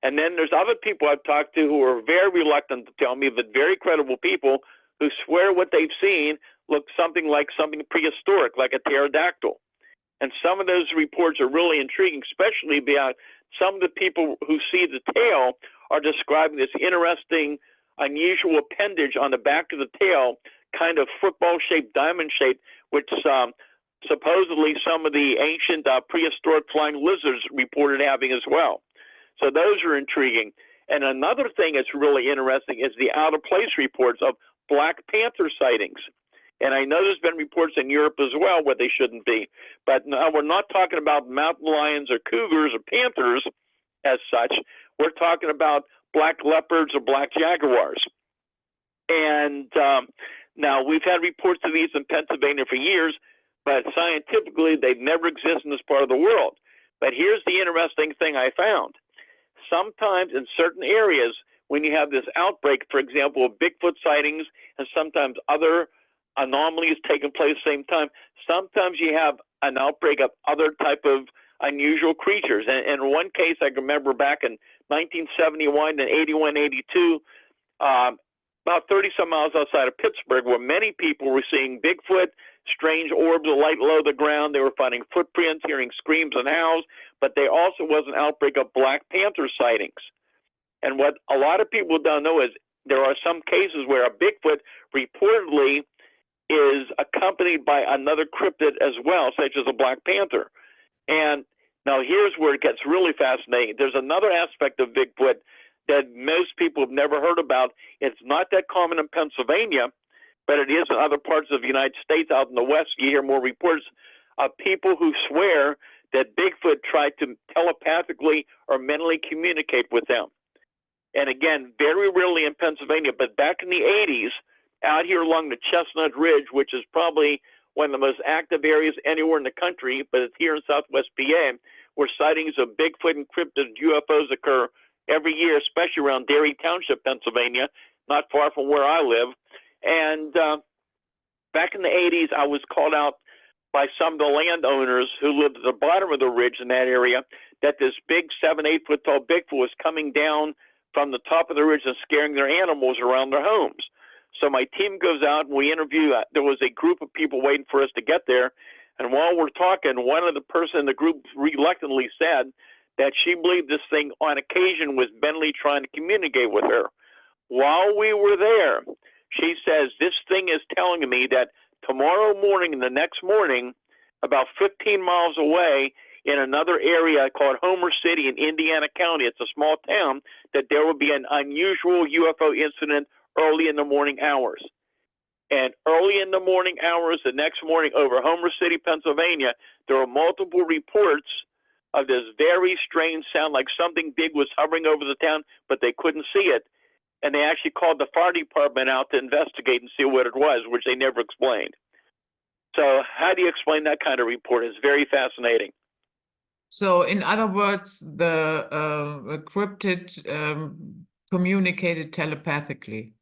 And then there's other people I've talked to who are very reluctant to tell me, but very credible people who swear what they've seen looks something like something prehistoric, like a pterodactyl. And some of those reports are really intriguing, especially about some of the people who see the tail are describing this interesting, unusual appendage on the back of the tail, kind of football-shaped, diamond-shaped, which supposedly some of the ancient prehistoric flying lizards reported having as well. So those are intriguing. And another thing that's really interesting is the out-of-place reports of Black Panther sightings. And I know there's been reports in Europe as well where they shouldn't be. But no, we're not talking about mountain lions or cougars or panthers as such. We're talking about black leopards or black jaguars. And now we've had reports of these in Pennsylvania for years, but scientifically they've never existed in this part of the world. But here's the interesting thing I found. Sometimes in certain areas, when you have this outbreak, for example, of Bigfoot sightings and sometimes other anomalies taking place at the same time, sometimes you have an outbreak of other type of unusual creatures. And in one case, I remember back in 1971 and 81, 82, about 30-some miles outside of Pittsburgh, where many people were seeing Bigfoot, strange orbs of light below the ground. They were finding footprints, hearing screams and howls, but there also was an outbreak of Black Panther sightings. And what a lot of people don't know is there are some cases where a Bigfoot reportedly is accompanied by another cryptid as well, such as a Black Panther. And now here's where it gets really fascinating. There's another aspect of Bigfoot that most people have never heard about. It's not that common in Pennsylvania, but it is in other parts of the United States. Out in the West, you hear more reports of people who swear that Bigfoot tried to telepathically or mentally communicate with them. And again, very rarely in Pennsylvania, but back in the 80s, out here along the Chestnut Ridge, which is probably one of the most active areas anywhere in the country, but it's here in Southwest PA, where sightings of Bigfoot and cryptid UFOs occur every year, especially around Derry Township, Pennsylvania, not far from where I live. And back in the 80s, I was called out by some of the landowners who lived at the bottom of the ridge in that area that this big 7-8 foot tall Bigfoot was coming down from the top of the ridge and scaring their animals around their homes. So my team goes out and we interview. There was a group of people waiting for us to get there. And while we're talking, one of the person in the group reluctantly said that she believed this thing on occasion was Bentley trying to communicate with her. While we were there, she says, this thing is telling me that tomorrow morning and the next morning, about 15 miles away in another area called Homer City in Indiana County, it's a small town, that there will be an unusual UFO incident early in the morning hours. And early in the morning hours, the next morning over Homer City, Pennsylvania, there were multiple reports of this very strange sound, like something big was hovering over the town, but they couldn't see it. And they actually called the fire department out to investigate and see what it was, which they never explained. So how do you explain that kind of report? It's very fascinating. So in other words, the cryptid communicated telepathically.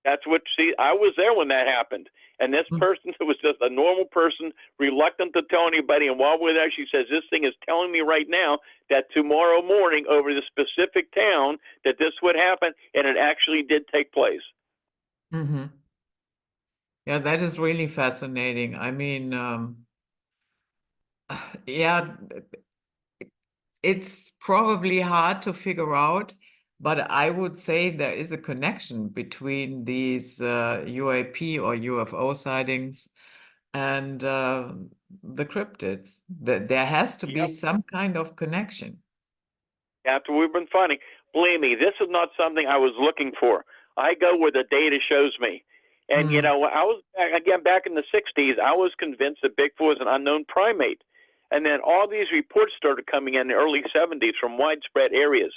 That's what, see, I was there when that happened. And this person who was just a normal person, reluctant to tell anybody, and while we're there, she says, this thing is telling me right now that tomorrow morning over the specific town that this would happen, and it actually did take place. Mm-hmm. Yeah, that is really fascinating. I mean, yeah, it's probably hard to figure out, but I would say there is a connection between these UAP or UFO sightings and the cryptids. There has to be some kind of connection. After we've been finding, believe me, this is not something I was looking for. I go where the data shows me. And, you know, I was, again, back in the 60s, I was convinced that Bigfoot was an unknown primate. And then all these reports started coming in the early 70s from widespread areas.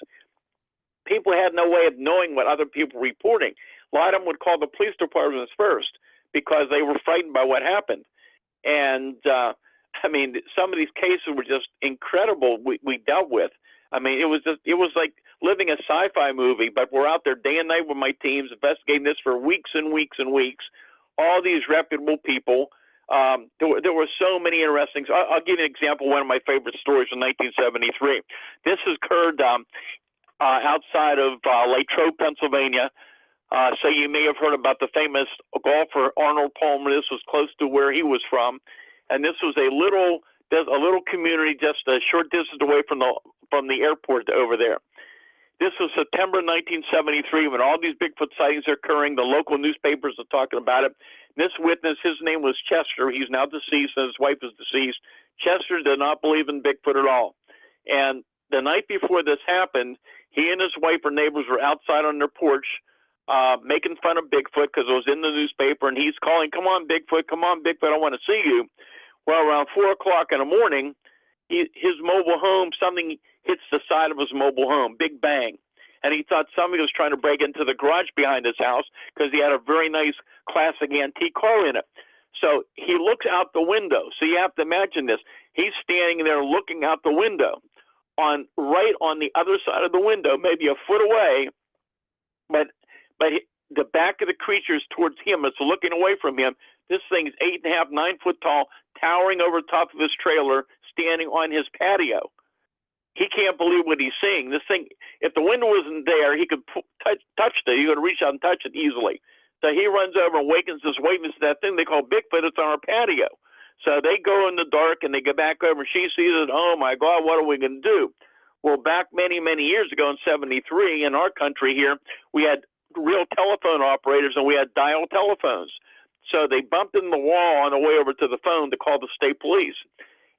People had no way of knowing what other people were reporting. A lot of them would call the police departments first because they were frightened by what happened. And, I mean, some of these cases were just incredible we dealt with. I mean, it was like living a sci-fi movie, but we're out there day and night with my teams investigating this for weeks and weeks and weeks. All these reputable people. There were so many interesting. I'll give you an example. One of my favorite stories from 1973. This occurred outside of Latrobe, Pennsylvania. So you may have heard about the famous golfer Arnold Palmer. This was close to where he was from, and this was a little community just a short distance away from the airport over there. This was September 1973 when all these Bigfoot sightings are occurring. The local newspapers are talking about it. This witness, his name was Chester. He's now deceased and his wife is deceased. Chester did not believe in Bigfoot at all. And the night before this happened, he and his wife or neighbors were outside on their porch making fun of Bigfoot because it was in the newspaper, and he's calling, come on, Bigfoot, I want to see you. Well, around 4 o'clock in the morning, his mobile home, something hits the side of his mobile home, big bang. And he thought somebody was trying to break into the garage behind his house because he had a very nice classic antique car in it. So he looks out the window. So you have to imagine this. He's standing there looking out the window. Right on the other side of the window, maybe a foot away, but the back of the creature is towards him. It's looking away from him. This thing is 8.5, 9 foot tall, towering over the top of his trailer, standing on his patio. He can't believe what he's seeing. This thing, if the window wasn't there, he could touch it. He could reach out and touch it easily. So he runs over and wakens this witness to that thing they call Bigfoot. It's on our patio. So they go in the dark and they go back over and she sees it. Oh my God, what are we going to do? Well, back many, many years ago in 73 in our country here, we had real telephone operators and we had dial telephones. So they bumped in the wall on the way over to the phone to call the state police.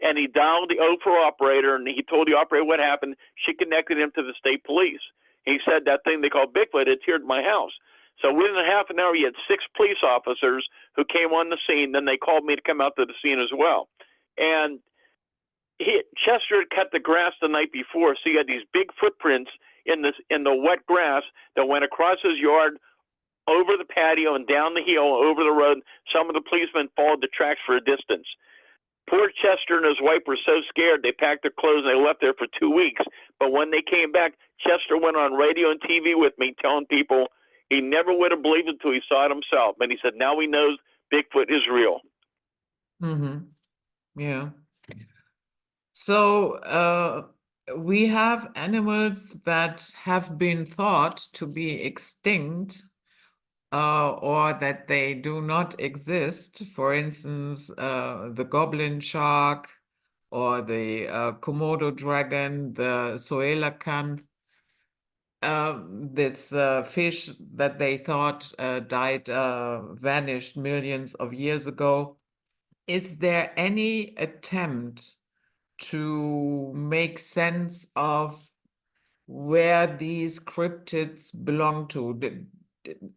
And he dialed the 04 operator and he told the operator what happened. She connected him to the state police. He said that thing they call Bigfoot, it's here at my house. So within half an hour, you had 6 police officers who came on the scene. Then they called me to come out to the scene as well. And Chester had cut the grass the night before, so you had these big footprints in the wet grass that went across his yard, over the patio, and down the hill, over the road. Some of the policemen followed the tracks for a distance. Poor Chester and his wife were so scared they packed their clothes and they left there for 2 weeks. But when they came back, Chester went on radio and TV with me telling people he never would have believed it until he saw it himself. And he said now he knows Bigfoot is real. Yeah. So we have animals that have been thought to be extinct, or that they do not exist. For instance, the goblin shark, or the Komodo dragon, the coelacanth, this fish that they thought died, vanished millions of years ago. Is there any attempt to make sense of where these cryptids belong to?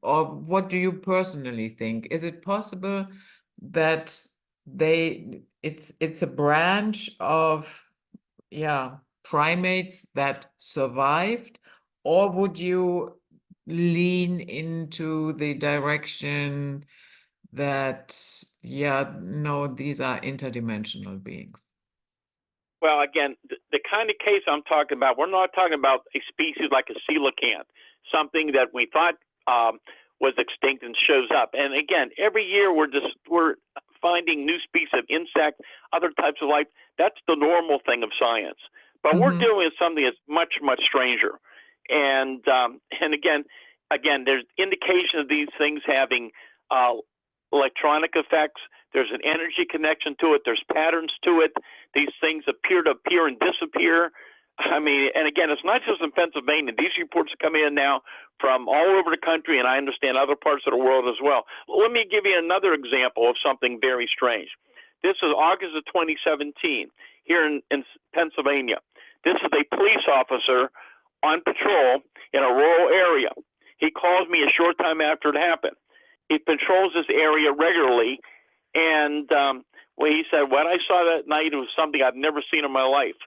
Or what do you personally think? Is it possible that it's a branch of primates that survived, or would you lean into the direction that no, these are interdimensional beings? Well, again, the kind of case I'm talking about, we're not talking about a species like a coelacanth, something that we thought was extinct and shows up. And again, every year we're finding new species of insect, other types of life. That's the normal thing of science. But we're dealing with something that's much, much stranger. And again, there's indication of these things having electronic effects. There's an energy connection to it. There's patterns to it. These things appear to appear and disappear. I mean, and again, it's not just in Pennsylvania. These reports come in now from all over the country, and I understand other parts of the world as well. Let me give you another example of something very strange. This is August of 2017 here in Pennsylvania. This is a police officer on patrol in a rural area. He calls me a short time after it happened. He patrols this area regularly, and he said, what I saw that night was something I've never seen in my life.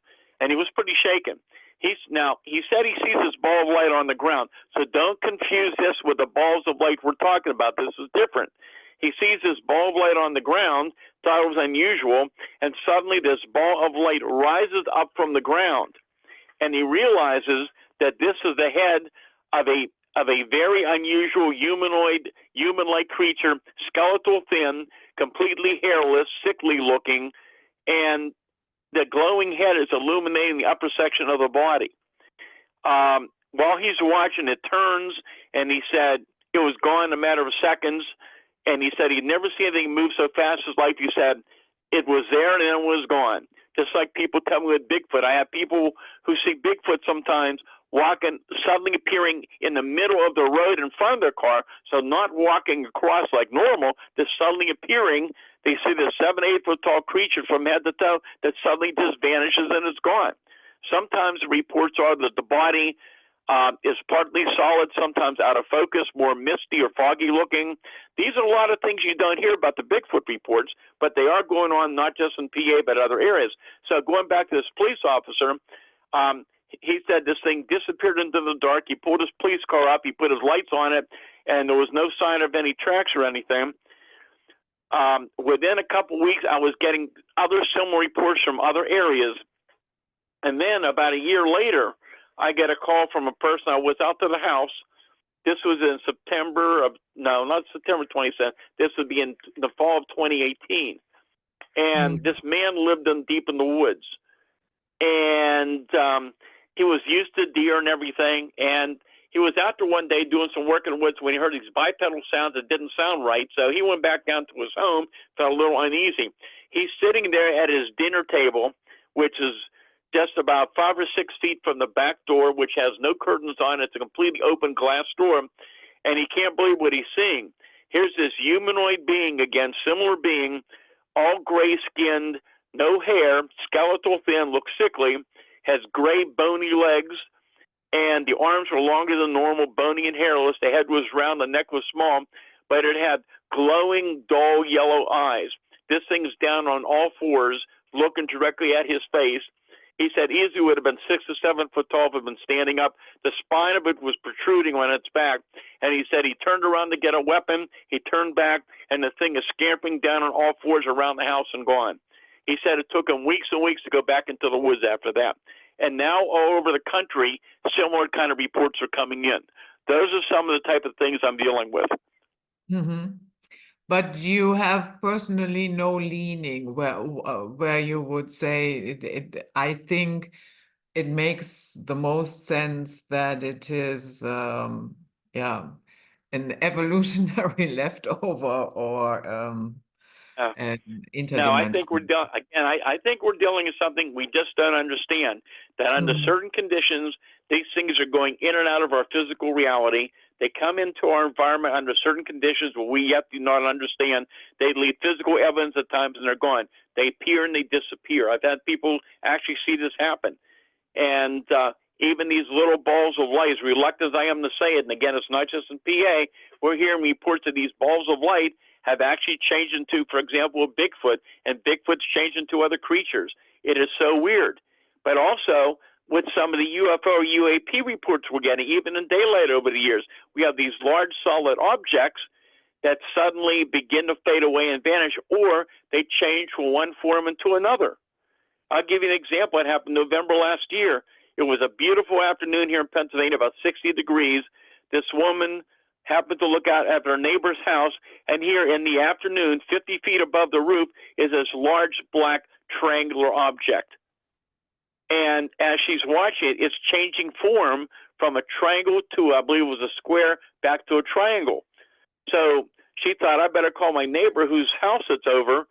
And he was pretty shaken. He said he sees this ball of light on the ground. So don't confuse this with the balls of light we're talking about. This is different. He sees this ball of light on the ground, thought it was unusual, and suddenly this ball of light rises up from the ground. And he realizes that this is the head of a very unusual humanoid, human-like creature, skeletal thin, completely hairless, sickly looking, and the glowing head is illuminating the upper section of the body. While he's watching, it turns, and he said it was gone in a matter of seconds. And he said he'd never seen anything move so fast in his life. He said it was there and then it was gone. Just like people tell me with Bigfoot. I have people who see Bigfoot sometimes walking, suddenly appearing in the middle of the road in front of their car. So not walking across like normal, just suddenly appearing. They see this 7-8 foot tall creature from head to toe that suddenly just vanishes and is gone. Sometimes the reports are that the body is partly solid, sometimes out of focus, more misty or foggy looking. These are a lot of things you don't hear about the Bigfoot reports, but they are going on not just in PA but other areas. So going back to this police officer, he said this thing disappeared into the dark. He pulled his police car up, he put his lights on it, and there was no sign of any tracks or anything. Within a couple of weeks, I was getting other similar reports from other areas. And then about a year later, I get a call from a person. I was out to the house. This was in not September 27th. This would be in the fall of 2018. And this man lived deep in the woods. And he was used to deer and everything. And he was out there one day doing some work in the woods when he heard these bipedal sounds that didn't sound right. So he went back down to his home, felt a little uneasy. He's sitting there at his dinner table, which is just about 5 or 6 feet from the back door, which has no curtains on. It's a completely open glass door, and he can't believe what he's seeing. Here's this humanoid being, again, similar being, all gray-skinned, no hair, skeletal thin, looks sickly, has gray bony legs, and the arms were longer than normal, bony and hairless. The head was round, the neck was small, but it had glowing, dull yellow eyes. This thing's down on all fours, looking directly at his face. He said easily would have been 6 to 7 foot tall if it had been standing up. The spine of it was protruding on its back. And he said he turned around to get a weapon. He turned back, and the thing is scampering down on all fours around the house and gone. He said it took him weeks and weeks to go back into the woods after that. And now all over the country, similar kind of reports are coming in. Those are some of the type of things I'm dealing with. Mm-hmm. But you have personally no leaning where you would say I think it makes the most sense that it is yeah, an evolutionary leftover or an No, I think we're interdimensional. again. I think we're dealing with something we just don't understand. That under Mhm. certain conditions, these things are going in and out of our physical reality. They come into our environment under certain conditions where we yet do not understand. They leave physical evidence at times, and they're gone. They appear and they disappear. I've had people actually see this happen, and even these little balls of light, as reluctant as I am to say it, and again, it's not just in PA. We're hearing reports of these balls of light have actually changed into, for example, Bigfoot, and Bigfoot's changed into other creatures. It is so weird. But also, with some of the UFO UAP reports we're getting, even in daylight over the years, we have these large solid objects that suddenly begin to fade away and vanish, or they change from one form into another. I'll give you an example. It happened November last year. It was a beautiful afternoon here in Pennsylvania, about 60 degrees. This woman happened to look out at her neighbor's house, and here in the afternoon, 50 feet above the roof, is this large black triangular object. And as she's watching it, it's changing form from a triangle to, I believe it was a square, back to a triangle. So she thought, I better call my neighbor whose house it's over.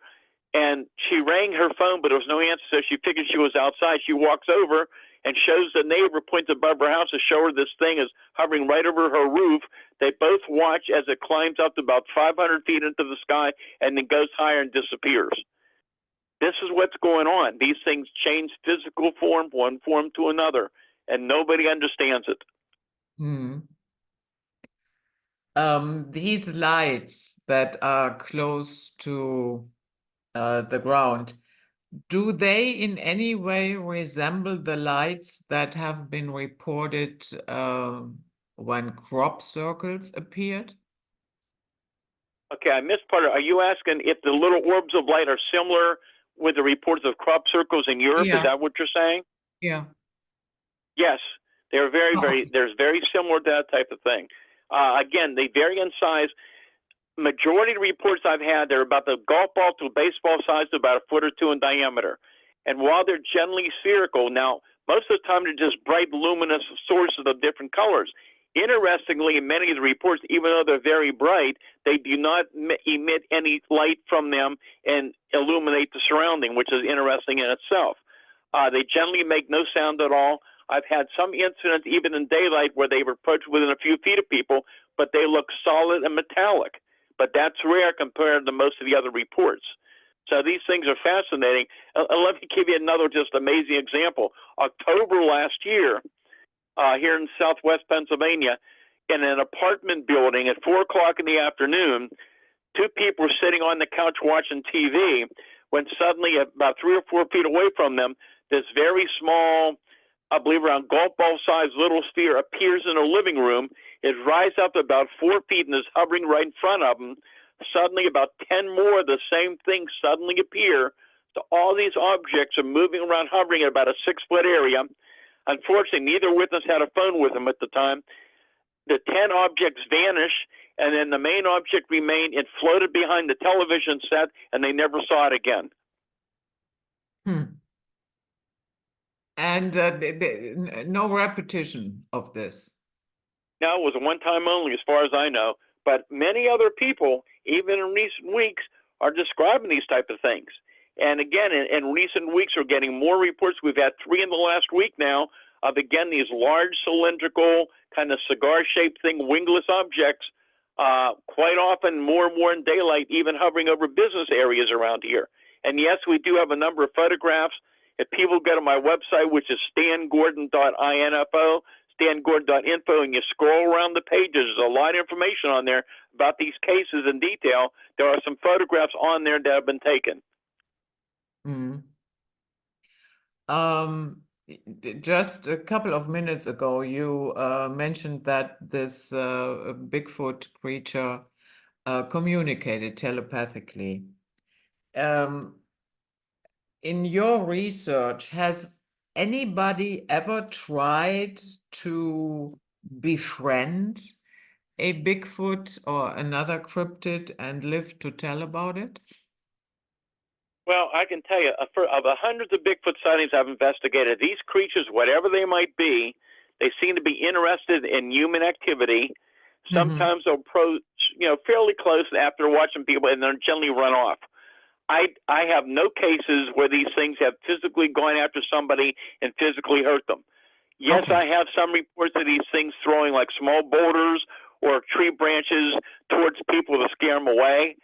And she rang her phone, but there was no answer, so she figured she was outside. She walks over and shows the neighbor, points above her house to show her this thing is hovering right over her roof. They both watch as it climbs up to about 500 feet into the sky and then goes higher and disappears. This is what's going on. These things change physical form, one form to another, and nobody understands it. Hmm. These lights that are close to the ground, do they in any way resemble the lights that have been reported when crop circles appeared? Okay, I missed part of it. Are you asking if the little orbs of light are similar with the reports of crop circles in Europe? Is Yeah, that what you're saying? yeah. Yes, they're very, Oh, very. okay. There's very similar to that type of thing. Again, they vary in size. Majority of the reports I've had, they're about the golf ball to baseball size, to about a foot or two in diameter. And while they're generally spherical, now most of the time they're just bright, luminous sources of different colors. Interestingly, in many of the reports, even though they're very bright, they do not emit any light from them and illuminate the surrounding, which is interesting in itself. They generally make no sound at all. I've had some incidents, even in daylight, where they've approached within a few feet of people, but they look solid and metallic. But that's rare compared to most of the other reports. So these things are fascinating. Let me give you another just amazing example. October last year, here in southwest Pennsylvania, in an apartment building at 4 o'clock in the afternoon, two people were sitting on the couch watching TV when suddenly, about 3 or 4 feet away from them, this very small, I believe around golf ball size little sphere appears in a living room. It rises up about 4 feet and is hovering right in front of them. Suddenly, about 10 more of the same thing suddenly appear. So all these objects are moving around, hovering at about a 6-foot area. Unfortunately, neither witness had a phone with them at the time. The 10 objects vanish, and then the main object remained. It floated behind the television set, and they never saw it again. Hmm. And no repetition of this. No, it was a one-time only, as far as I know. But many other people, even in recent weeks, are describing these type of things. And again, in recent weeks, we're getting more reports. We've had 3 in the last week now of, again, these large cylindrical, kind of cigar-shaped thing, wingless objects, quite often more and more in daylight, even hovering over business areas around here. And yes, we do have a number of photographs. If people go to my website, which is stangordon.info, stangordon.info and you scroll around the pages, there's a lot of information on there about these cases in detail. There are some photographs on there that have been taken. Mm. Just a couple of minutes ago, you mentioned that this Bigfoot creature communicated telepathically. In your research, has anybody ever tried to befriend a Bigfoot or another cryptid and live to tell about it? Well, I can tell you, of the hundreds of Bigfoot sightings I've investigated, these creatures, whatever they might be, they seem to be interested in human activity. Sometimes they'll approach, fairly close after watching people, and then generally run off. I have no cases where these things have physically gone after somebody and physically hurt them. Yes, Okay. I have some reports of these things throwing like small boulders or tree branches towards people to scare them away.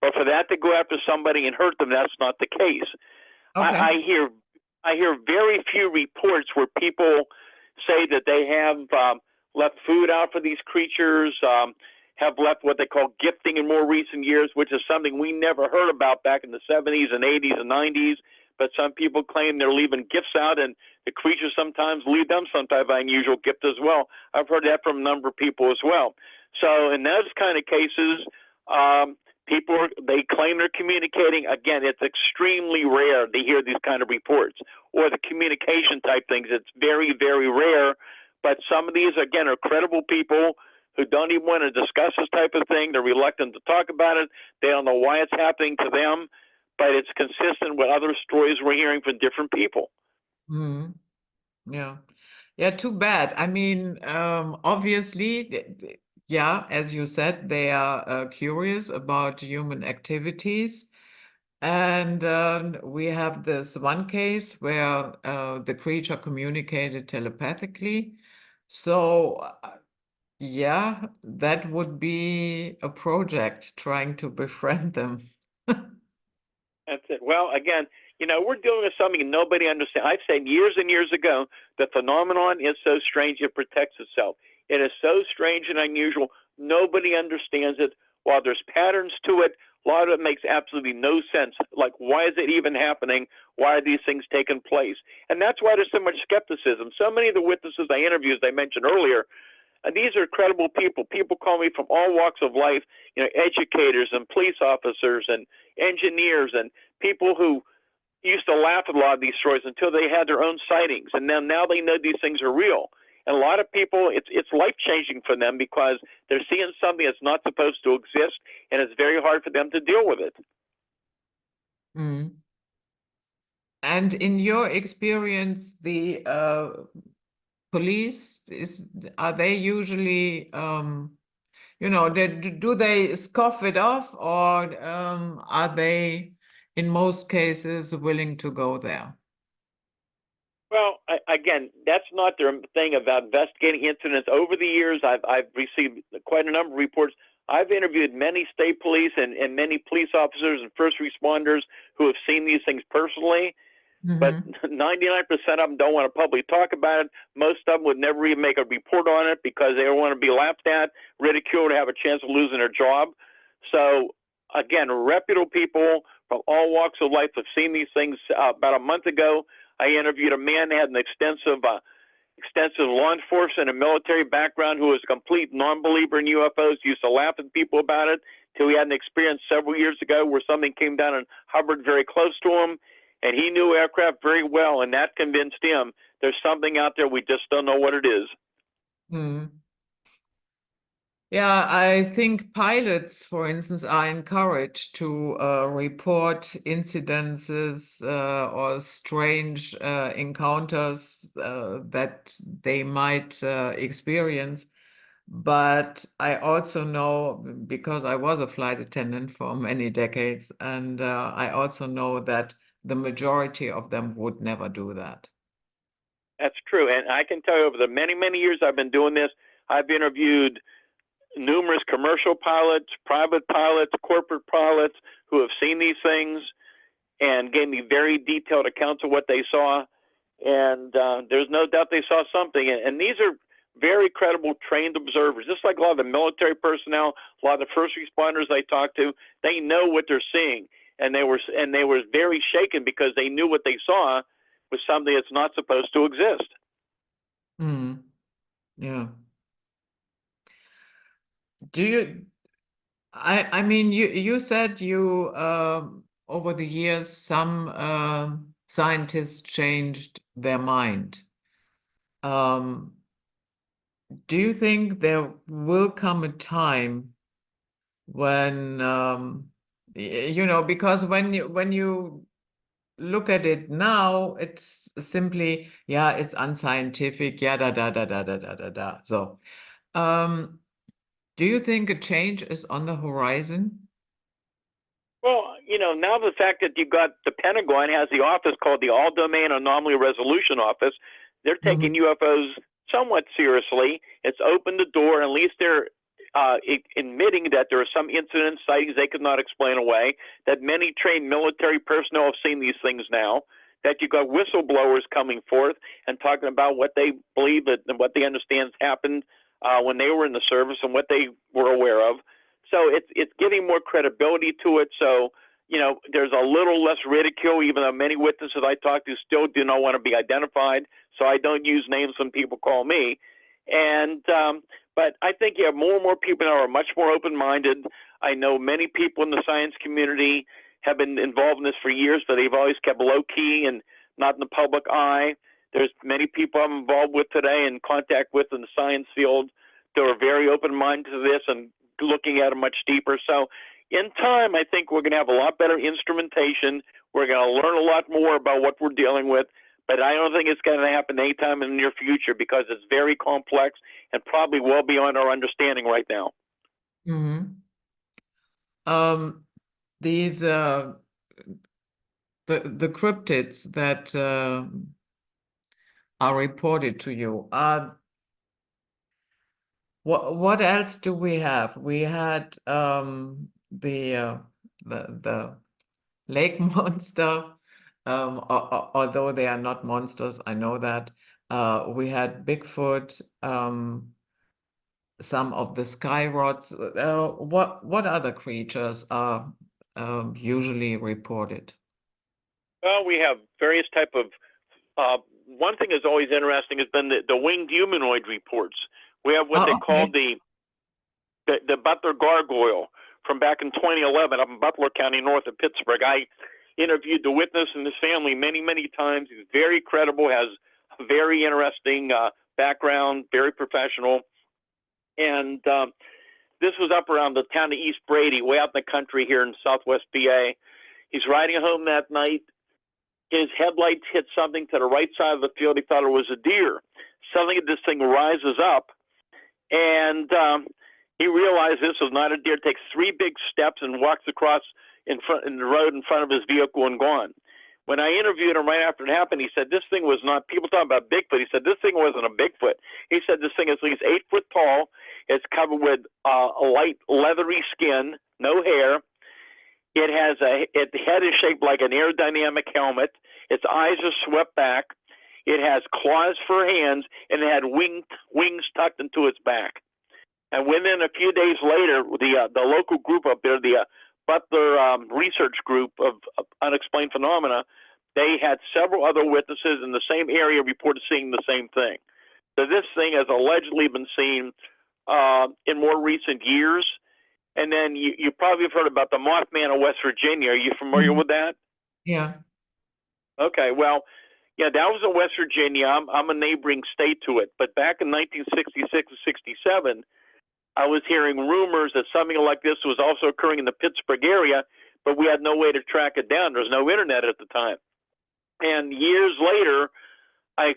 But for that to go after somebody and hurt them, that's not the case. Okay. I hear very few reports where people say that they have left food out for these creatures, have left what they call gifting in more recent years, which is something we never heard about back in the 70s and 80s and 90s. But some people claim they're leaving gifts out, and the creatures sometimes leave them some type of unusual gift as well. I've heard that from a number of people as well. So in those kind of cases, they claim they're communicating. Again, it's extremely rare to hear these kind of reports or the communication type things. It's very, very rare. But some of these, again, are credible people who don't even want to discuss this type of thing. They're reluctant to talk about it. They don't know why it's happening to them, but it's consistent with other stories we're hearing from different people. Mm. Yeah. Yeah, too bad. I mean, obviously, yeah, as you said, they are curious about human activities. And we have this one case where the creature communicated telepathically. So, yeah, that would be a project trying to befriend them. That's it. Well, again, we're dealing with something nobody understands. I've said years and years ago, the phenomenon is so strange it protects itself. It is so strange and unusual. Nobody understands it. While there's patterns to it, a lot of it makes absolutely no sense. Like, why is it even happening? Why are these things taking place? And that's why there's so much skepticism. So many of the witnesses I interviewed, as I mentioned earlier, these are credible people. People call me from all walks of life, educators and police officers and engineers and people who used to laugh at a lot of these stories until they had their own sightings. And then now they know these things are real. And a lot of people, it's life-changing for them because they're seeing something that's not supposed to exist, and it's very hard for them to deal with it. Mm. And in your experience, the police are they usually do they scoff it off, or are they in most cases willing to go there? Well, again, that's not their thing about investigating incidents. Over the years, I've received quite a number of reports. I've interviewed many state police and many police officers and first responders who have seen these things personally. But 99% of them don't want to publicly talk about it. Most of them would never even make a report on it because they don't want to be laughed at, ridiculed, or have a chance of losing their job. So, again, reputable people from all walks of life have seen these things. About a month ago, I interviewed a man that had an extensive law enforcement and military background who was a complete non-believer in UFOs, used to laugh at people about it, till he had an experience several years ago where something came down and hovered very close to him. And he knew aircraft very well, and that convinced him there's something out there, we just don't know what it is. Yeah, I think pilots, for instance, are encouraged to report incidences or strange encounters that they might experience. But I also know, because I was a flight attendant for many decades, and I also know that the majority of them would never do that. That's true. And I can tell you, over the many, many years I've been doing this, I've interviewed numerous commercial pilots, private pilots, corporate pilots who have seen these things and gave me very detailed accounts of what they saw. And there's no doubt they saw something. And these are very credible, trained observers, just like a lot of the military personnel, a lot of the first responders I talked to. They know what they're seeing, and they were very shaken because they knew what they saw was something that's not supposed to exist. Mm. Yeah. Do you? I mean, you said you over the years some scientists changed their mind. Um, do you think there will come a time when you know, because when you look at it now, it's simply, yeah, it's unscientific, yeah, da da da da da da da da. So, do you think a change is on the horizon? Well, now the fact that you got the Pentagon has the office called the All Domain Anomaly Resolution Office, they're taking Mm-hmm. UFOs somewhat seriously. It's opened the door, at least they're admitting that there are some incidents, sightings they could not explain away, that many trained military personnel have seen these things now, that you've got whistleblowers coming forth and talking about what they believe and what they understand happened when they were in the service and what they were aware of. So it's giving more credibility to it. So there's a little less ridicule, even though many witnesses I talk to still do not want to be identified. So I don't use names when people call me. And but I think more and more people now are much more open-minded. I know many people in the science community have been involved in this for years, but they've always kept low-key and not in the public eye. There's many people I'm involved with today, in contact with in the science field, that are very open-minded to this and looking at it much deeper. So in time, I think we're going to have a lot better instrumentation. We're going to learn a lot more about what we're dealing with, but I don't think it's going to happen anytime in the near future because it's very complex and probably well beyond our understanding right now. Mm-hmm. These the cryptids that are reported to you what else do we have? We had the lake monster, although they are not monsters, I know that. We had Bigfoot, some of the Skyrods. What other creatures are usually reported? Well, we have various type of. One thing that's always interesting has been the winged humanoid reports. We have what they call Okay. the Butler Gargoyle from back in 2011 up in Butler County, north of Pittsburgh. I interviewed the witness and his family many, many times. He's very credible, has a very interesting background, very professional. And this was up around the town of East Brady, way out in the country here in southwest PA. He's riding home that night. His headlights hit something to the right side of the field. He thought it was a deer. Suddenly, this thing rises up, and he realized this was not a deer. Takes 3 big steps and walks across in the road in front of his vehicle and gone. When I interviewed him right after it happened, he said this thing was not. People talk about Bigfoot. He said this thing wasn't a Bigfoot. He said this thing is at least 8 foot tall. It's covered with a light leathery skin, no hair. Its head is shaped like an aerodynamic helmet. Its eyes are swept back. It has claws for hands, and it had wings tucked into its back. And within a few days later, the local group up there, the Butler Research Group of Unexplained Phenomena, they had several other witnesses in the same area reported seeing the same thing. So this thing has allegedly been seen in more recent years. And then you probably have heard about the Mothman of West Virginia. Are you familiar with that? Yeah. Okay, well, yeah, that was in West Virginia. I'm a neighboring state to it. But back in 1966 and 67, I was hearing rumors that something like this was also occurring in the Pittsburgh area, but we had no way to track it down. There was no internet at the time. And years later, I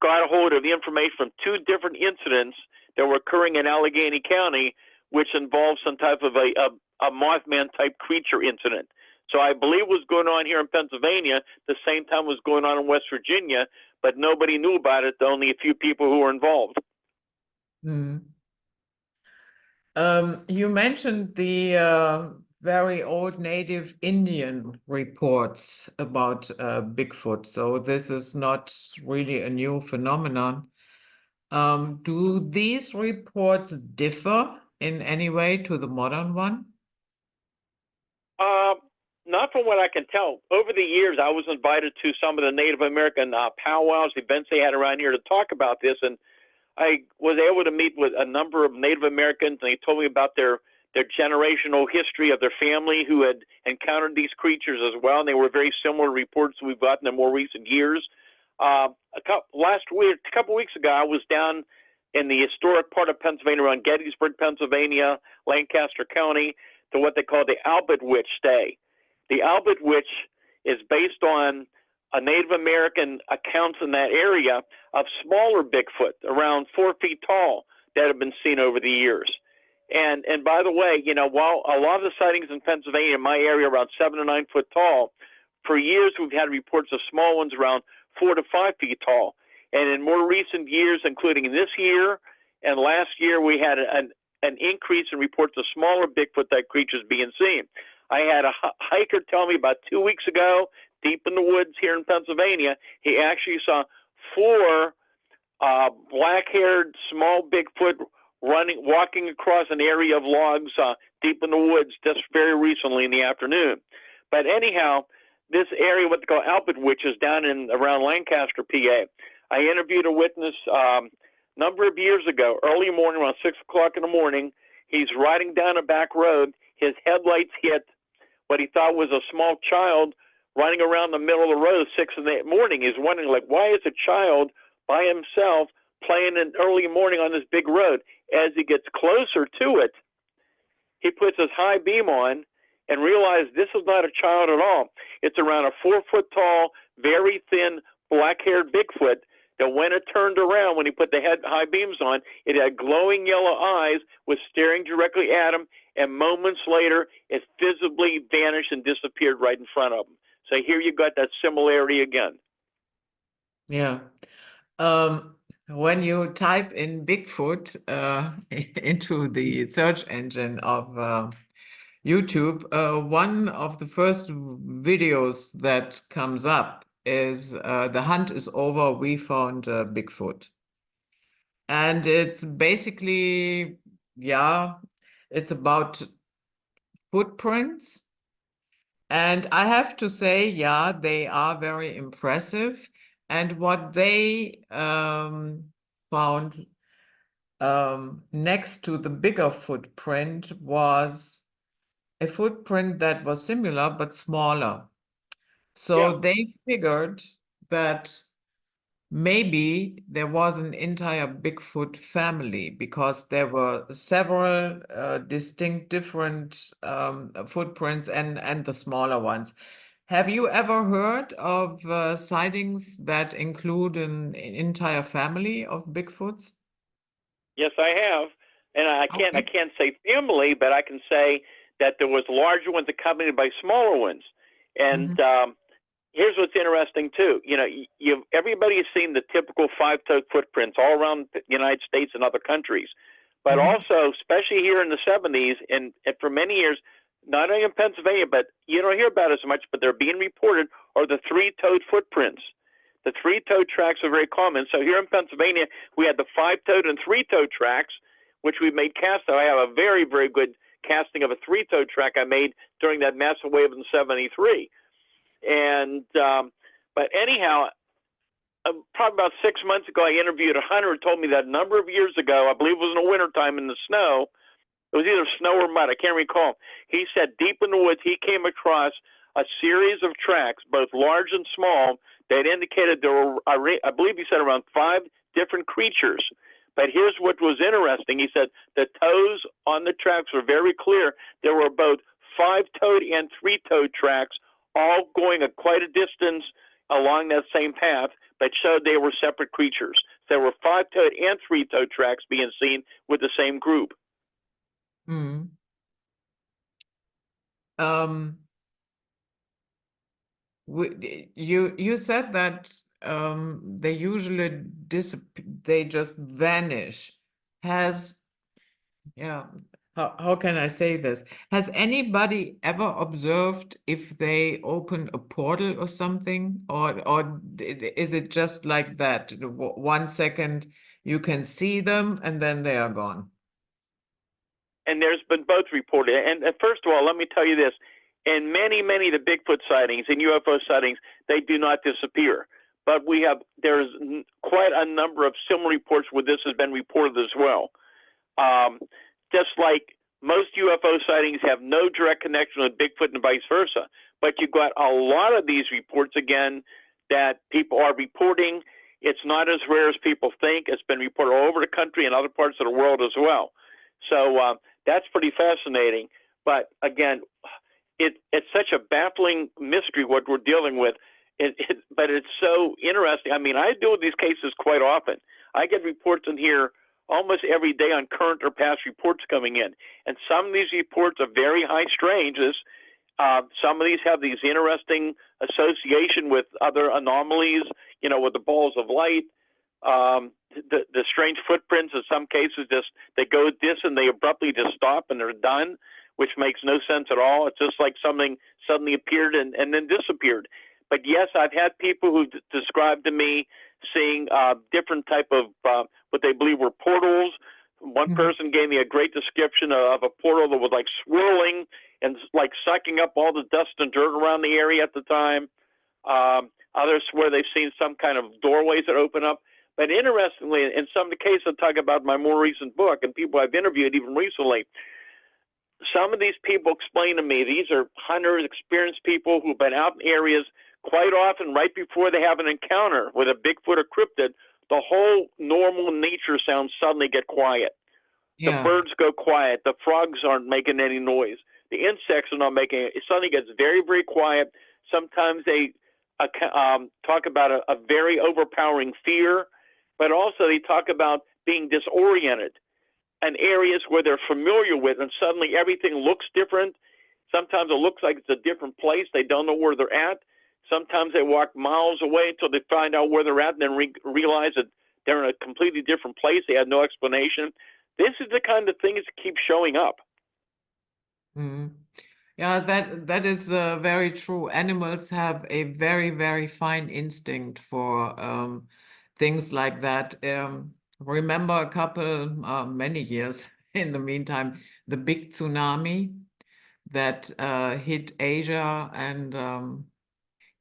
got a hold of the information from 2 different incidents that were occurring in Allegheny County, which involved some type of a Mothman type creature incident. So I believe what was going on here in Pennsylvania the same time was going on in West Virginia, but nobody knew about it, only a few people who were involved. Mm. You mentioned the very old native Indian reports about Bigfoot. So this is not really a new phenomenon. Do these reports differ in any way to the modern one? Not from what I can tell. Over the years, I was invited to some of the Native American powwows, events they had around here to talk about this, and I was able to meet with a number of Native Americans, and they told me about their generational history of their family who had encountered these creatures as well, and they were very similar reports we've gotten in more recent years. A couple weeks ago, I was down in the historic part of Pennsylvania, around Gettysburg, Pennsylvania, Lancaster County, to what they call the Albert Witch Day. The Albert Witch is based on a Native American accounts in that area of smaller Bigfoot, around 4 feet tall, that have been seen over the years. And by the way, while a lot of the sightings in Pennsylvania, in my area, around 7 to 9 foot tall, for years we've had reports of small ones around 4 to 5 feet tall. And in more recent years, including this year and last year, we had an increase in reports of smaller Bigfoot-type creatures being seen. I had a hiker tell me about 2 weeks ago, deep in the woods here in Pennsylvania, he actually saw 4 black-haired small Bigfoot walking across an area of logs deep in the woods just very recently in the afternoon. But anyhow, this area, what they call Albert Witch, is down in around Lancaster, PA. I interviewed a witness number of years ago, early morning, around 6 o'clock in the morning. He's riding down a back road. His headlights hit what he thought was a small child running around the middle of the road at 6 in the morning. He's wondering, why is a child by himself playing in early morning on this big road? As he gets closer to it, he puts his high beam on and realized this is not a child at all. It's around a 4 foot tall, very thin, black-haired Bigfoot that when it turned around, when he put the high beams on, it had glowing yellow eyes, was staring directly at him, and moments later, it visibly vanished and disappeared right in front of him. So here you got that similarity again. Yeah. When you type in Bigfoot into the search engine of YouTube, one of the first videos that comes up is "The hunt is over, we found Bigfoot." And it's basically, yeah, it's about footprints. And I have to say, yeah, they are very impressive. And what they found next to the bigger footprint was a footprint that was similar but smaller. So they figured that maybe there was an entire Bigfoot family because there were several distinct different footprints and the smaller ones. Have you ever heard of sightings that include an entire family of Bigfoots? Yes, I have, and I can't say family, but I can say that there was larger ones accompanied by smaller ones. And here's what's interesting too. Everybody has seen the typical 5-toed footprints all around the United States and other countries, but also, especially here in the 70s, and for many years, not only in Pennsylvania, but you don't hear about it as much, but they're being reported, are the 3-toed footprints. The 3-toed tracks are very common. So here in Pennsylvania, we had the 5-toed and 3-toed tracks, which we made casts of. I have a very, very good casting of a 3-toed track I made during that massive wave in '73. And but anyhow, probably about 6 months ago, I interviewed a hunter who told me that a number of years ago, I believe it was in the wintertime in the snow, it was either snow or mud, I can't recall. He said deep in the woods, he came across a series of tracks, both large and small, that indicated there were, I believe he said, around 5 different creatures. But here's what was interesting. He said the toes on the tracks were very clear. There were both 5-toed and 3-toed tracks, all going at quite a distance along that same path, but showed they were separate creatures. There were 5-toed and 3-toed tracks being seen with the same group. Mm. You said that they usually they just vanish. How can I say this? Has anybody ever observed if they open a portal or something, or is it just like that? 1 second you can see them and then they are gone. And there's been both reported. And first of all, let me tell you this. In many of the Bigfoot sightings and UFO sightings, they do not disappear. But there's quite a number of similar reports where this has been reported as well. Just like most UFO sightings have no direct connection with Bigfoot and vice versa. But you've got a lot of these reports, again, that people are reporting. It's not as rare as people think. It's been reported all over the country and other parts of the world as well. So that's pretty fascinating. But again, it's such a baffling mystery what we're dealing with. But it's so interesting. I mean, I deal with these cases quite often. I get reports in here almost every day on current or past reports coming in. And some of these reports are very high strangeness. Some of these have these interesting association with other anomalies, with the balls of light. The strange footprints in some cases they go this and they abruptly just stop and they're done, which makes no sense at all. It's just like something suddenly appeared and then disappeared. But yes, I've had people who described to me seeing different type of what they believe were portals. One person gave me a great description of a portal that was like swirling and like sucking up all the dust and dirt around the area at the time. Others swear they've seen some kind of doorways that open up. But interestingly, in some of the cases I talk about my more recent book and people I've interviewed even recently, some of these people explain to me these are hunters, experienced people who've been out in areas quite often right before they have an encounter with a Bigfoot or cryptid. The whole normal nature sounds suddenly get quiet. Yeah. The birds go quiet. The frogs aren't making any noise. The insects are not making it. It suddenly gets very, very quiet. Sometimes they talk about a very overpowering fear, but also they talk about being disoriented and areas where they're familiar with, and suddenly everything looks different. Sometimes it looks like it's a different place. They don't know where they're at. Sometimes they walk miles away until they find out where they're at and then realize that they're in a completely different place. They had no explanation. This is the kind of things that keep showing up. Mm. Yeah, that is very true. Animals have a very, very fine instinct for things like that. Remember a couple, many years in the meantime, the big tsunami that hit Asia and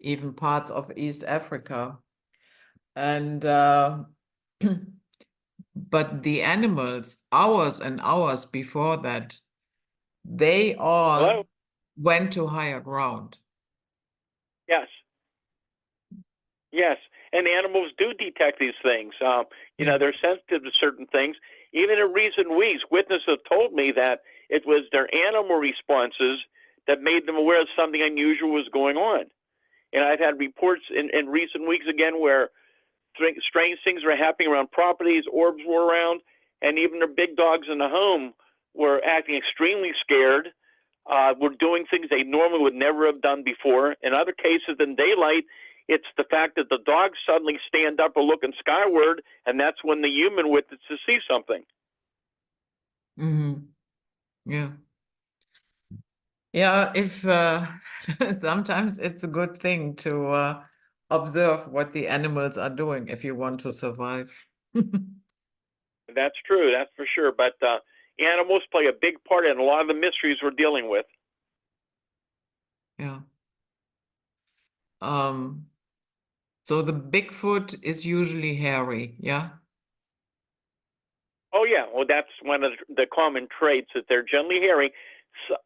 even parts of East Africa. And but the animals, hours and hours before that, they all went to higher ground. Yes. Yes. And animals do detect these things. They're sensitive to certain things. Even in recent weeks, witnesses have told me that it was their animal responses that made them aware that something unusual was going on. And I've had reports in recent weeks again where strange things were happening around properties, orbs were around, and even their big dogs in the home were acting extremely scared, were doing things they normally would never have done before. In other cases, in daylight, it's the fact that the dogs suddenly stand up or looking skyward, and that's when the human witnesses see something. Yeah. Yeah, if sometimes it's a good thing to observe what the animals are doing if you want to survive. That's true, that's for sure. But animals play a big part in a lot of the mysteries we're dealing with. Yeah. So the Bigfoot is usually hairy, yeah? Oh, yeah. Well, that's one of the common traits, that they're generally hairy. So,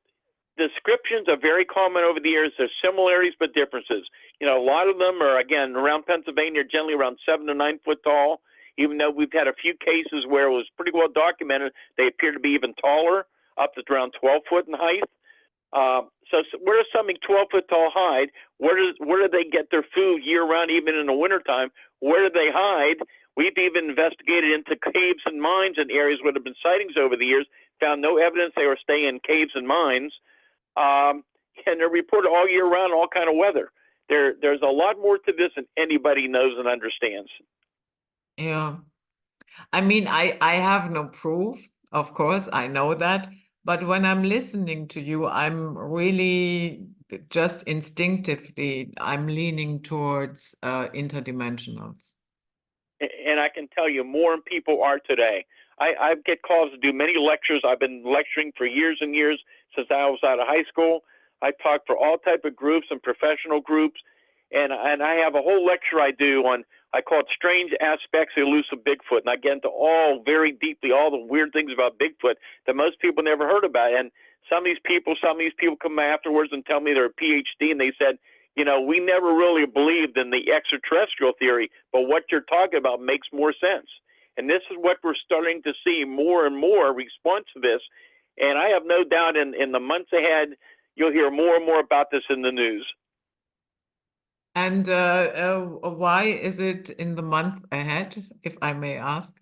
descriptions are very common over the years. There's similarities but differences. A lot of them are, again, around Pennsylvania, generally around 7 to 9 foot tall, even though we've had a few cases where it was pretty well documented, they appear to be even taller, up to around 12 foot in height. So where does something 12 foot tall hide? Where do they get their food year round, even in the wintertime? Where do they hide? We've even investigated into caves and mines in areas where there have been sightings over the years, found no evidence they were staying in caves and mines. And they're reported all year round, all kind of weather. There's a lot more to this than anybody knows and understands. Yeah. I mean, I have no proof, of course, I know that. But when I'm listening to you, I'm really just instinctively, I'm leaning towards interdimensionals. and I can tell you more people are today. I get calls to do many lectures. I've been lecturing for years and years since I was out of high school. I talk for all type of groups and professional groups, and I have a whole lecture I do on, I call it Strange Aspects of Elusive Bigfoot, and I get into all very deeply all the weird things about Bigfoot that most people never heard about. And some of these people come afterwards and tell me they're a PhD, and they said, you know, we never really believed in the extraterrestrial theory, but what you're talking about makes more sense. And this is what we're starting to see more and more response to this. And I have no doubt in the months ahead, you'll hear more and more about this in the news. And why is it in the month ahead, if I may ask?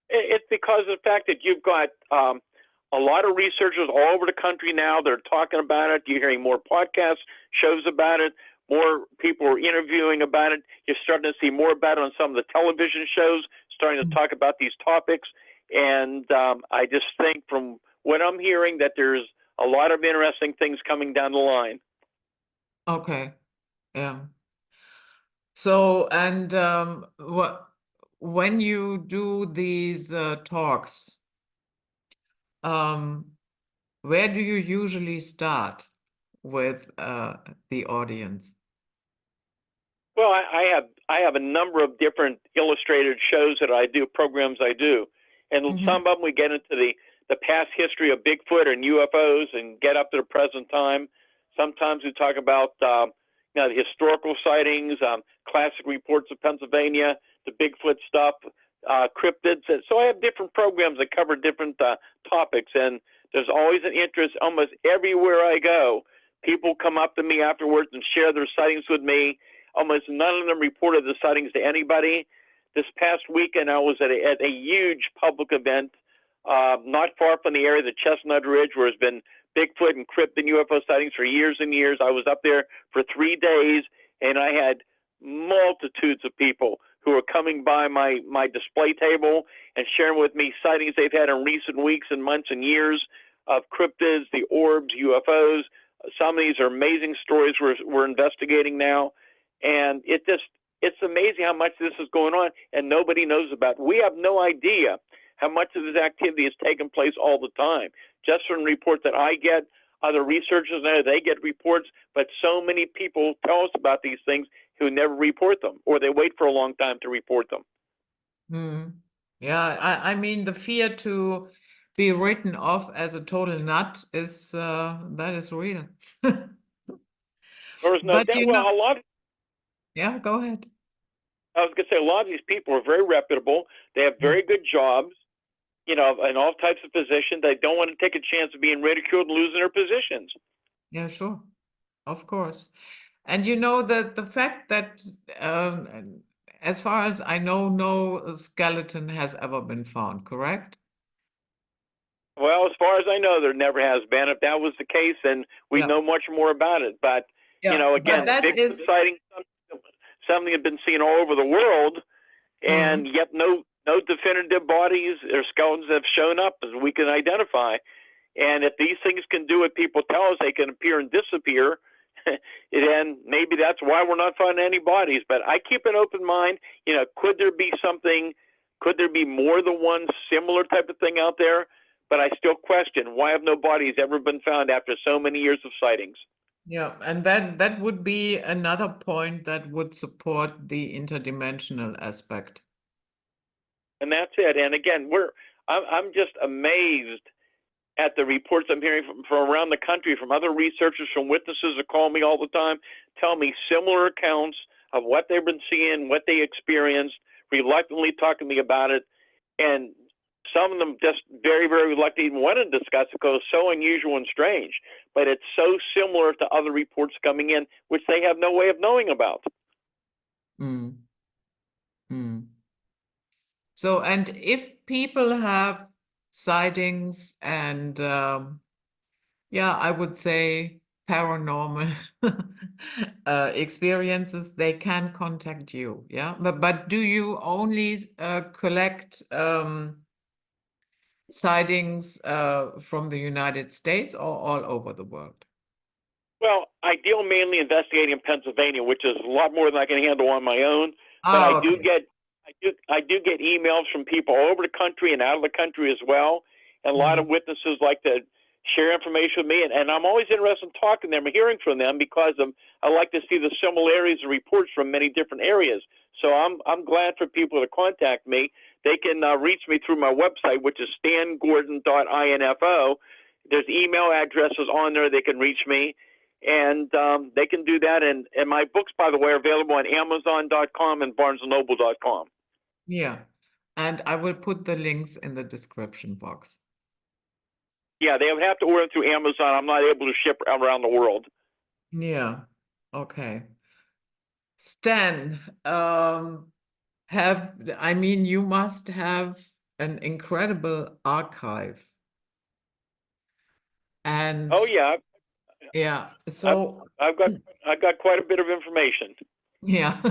It's because of the fact that you've got a lot of researchers all over the country now. They're talking about it. You're hearing more podcast shows about it. More people are interviewing about it. You're starting to see more about it on some of the television shows, starting to talk about these topics. And I just think from what I'm hearing that there's a lot of interesting things coming down the line. Okay, yeah. So, and when you do these talks, where do you usually start with the audience? Well, I have a number of different illustrated shows that I do, programs I do, and some of them we get into the past history of Bigfoot and UFOs and get up to the present time. Sometimes we talk about you know, the historical sightings, classic reports of Pennsylvania, the Bigfoot stuff, cryptids. So I have different programs that cover different topics, and there's always an interest almost everywhere I go. People come up to me afterwards and share their sightings with me. Almost none of them reported the sightings to anybody. This past weekend, I was at a huge public event not far from the area of the Chestnut Ridge, where there's been Bigfoot and cryptid and UFO sightings for years and years. I was up there for 3 days, and I had multitudes of people who were coming by my display table and sharing with me sightings they've had in recent weeks and months and years of cryptids, the orbs, UFOs. Some of these are amazing stories we're investigating now. And it's amazing how much this is going on and nobody knows about it. We have no idea how much of this activity is taking place all the time. Just from reports that I get, other researchers know they get reports, but so many people tell us about these things who never report them, or they wait for a long time to report them. Yeah, I mean the fear to be written off as a total nut is that is real. There's no But doubt. you Well, know, a lot. yeah, go ahead. I was going to say a lot of these people are very reputable. They have very good jobs, you know, in all types of positions. They don't want to take a chance of being ridiculed and losing their positions. Yeah, sure, of course. And you know that the fact that, as far as I know, no skeleton has ever been found, correct? Well, as far as I know, there never has been. If that was the case, then we Yeah. know much more about it. But you Yeah, know, but again, that Bigfoot is, sightings, something that's been seen all over the world, and yet no definitive bodies or skeletons have shown up as we can identify. And if these things can do what people tell us, they can appear and disappear. Then maybe that's why we're not finding any bodies. But I keep an open mind. You know, could there be something? Could there be more than one similar type of thing out there? But I still question, why have no bodies ever been found after so many years of sightings? yeah, and that would be another point that would support the interdimensional aspect. And that's it. And again, I'm just amazed at the reports I'm hearing from around the country, from other researchers, from witnesses that call me all the time, tell me similar accounts of what they've been seeing, what they experienced, reluctantly talking to me about it. And some of them just very, very reluctant even want to discuss it because it's so unusual and strange. But it's so similar to other reports coming in, which they have no way of knowing about. Mm. Mm. So, and if people have sightings and yeah, I would say paranormal experiences, they can contact you. Yeah, but do you only collect sightings from the United States or all over the world? Well, I deal mainly investigating in Pennsylvania, which is a lot more than I can handle on my own. But Oh, I do okay. get I do get emails from people all over the country and out of the country as well. And a lot of witnesses like to share information with me, and I'm always interested in talking to them and hearing from them because I like to see the similarities and reports from many different areas. So I'm glad for people to contact me. They can reach me through my website, which is stangordon.info. There's email addresses on there. They can reach me, and they can do that. And my books, by the way, are available on Amazon.com and BarnesandNoble.com. Yeah, and I will put the links in the description box. Yeah, they would have to order through Amazon. I'm not able to ship around the world. Yeah, okay. Stan, you must have an incredible archive. And Oh yeah, yeah, so I've got quite a bit of information. yeah.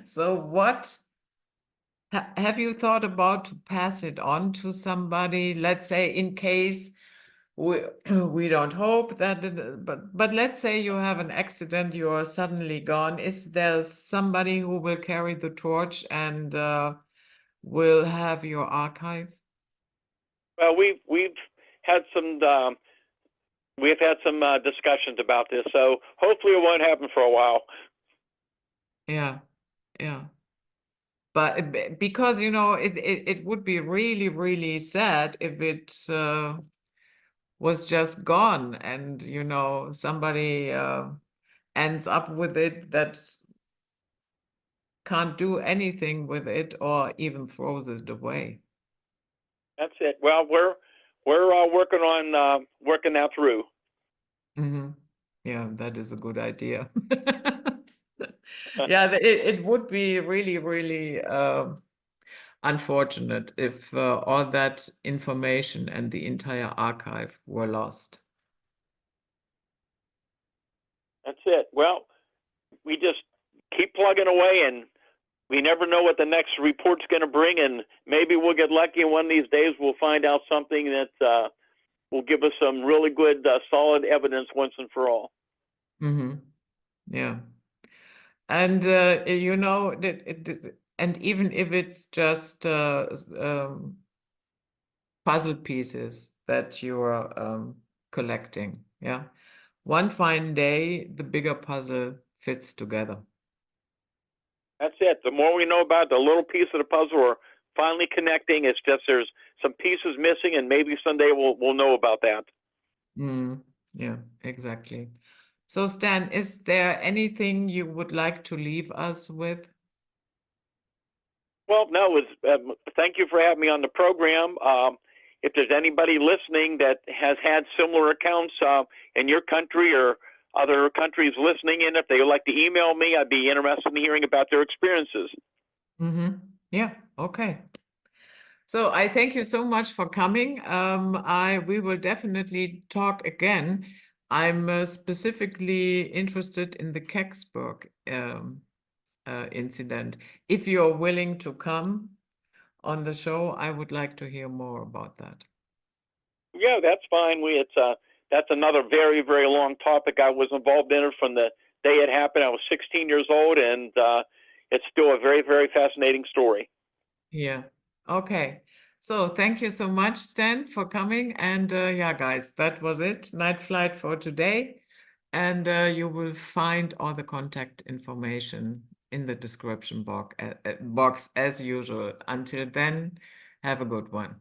So what have you thought about to pass it on to somebody, let's say in case we don't hope that but let's say you have an accident, you are suddenly gone. Is there somebody who will carry the torch and will have your archive? Well, we've had some discussions about this, so hopefully it won't happen for a while. Yeah, yeah. But because it would be really, really sad if it was just gone and somebody ends up with it that can't do anything with it or even throws it away. That's it. Well, we're working on working that through. Yeah, that is a good idea. Yeah, it would be really, really unfortunate if all that information and the entire archive were lost. That's it. Well, we just keep plugging away, and we never know what the next report's going to bring, and maybe we'll get lucky, and one of these days we'll find out something that will give us some really good, solid evidence once and for all. Yeah. And and even if it's just puzzle pieces that you are collecting, yeah, one fine day the bigger puzzle fits together. That's it. The more we know about the little piece of the puzzle we're finally connecting, it's just there's some pieces missing, and maybe someday we'll know about that. Yeah, exactly. So Stan, is there anything you would like to leave us with? Well, no, thank you for having me on the program. If there's anybody listening that has had similar accounts in your country or other countries listening in, if they would like to email me, I'd be interested in hearing about their experiences. Yeah, okay. So I thank you so much for coming. We will definitely talk again. I'm specifically interested in the Kecksburg incident. If you're willing to come on the show, I would like to hear more about that. Yeah, that's fine. That's another very, very long topic. I was involved in it from the day it happened. I was 16 years old, and it's still a very, very fascinating story. Yeah. Okay. So thank you so much, Stan, for coming. And yeah, guys, that was it. Night Flight for today. And you will find all the contact information in the description box as usual. Until then, have a good one.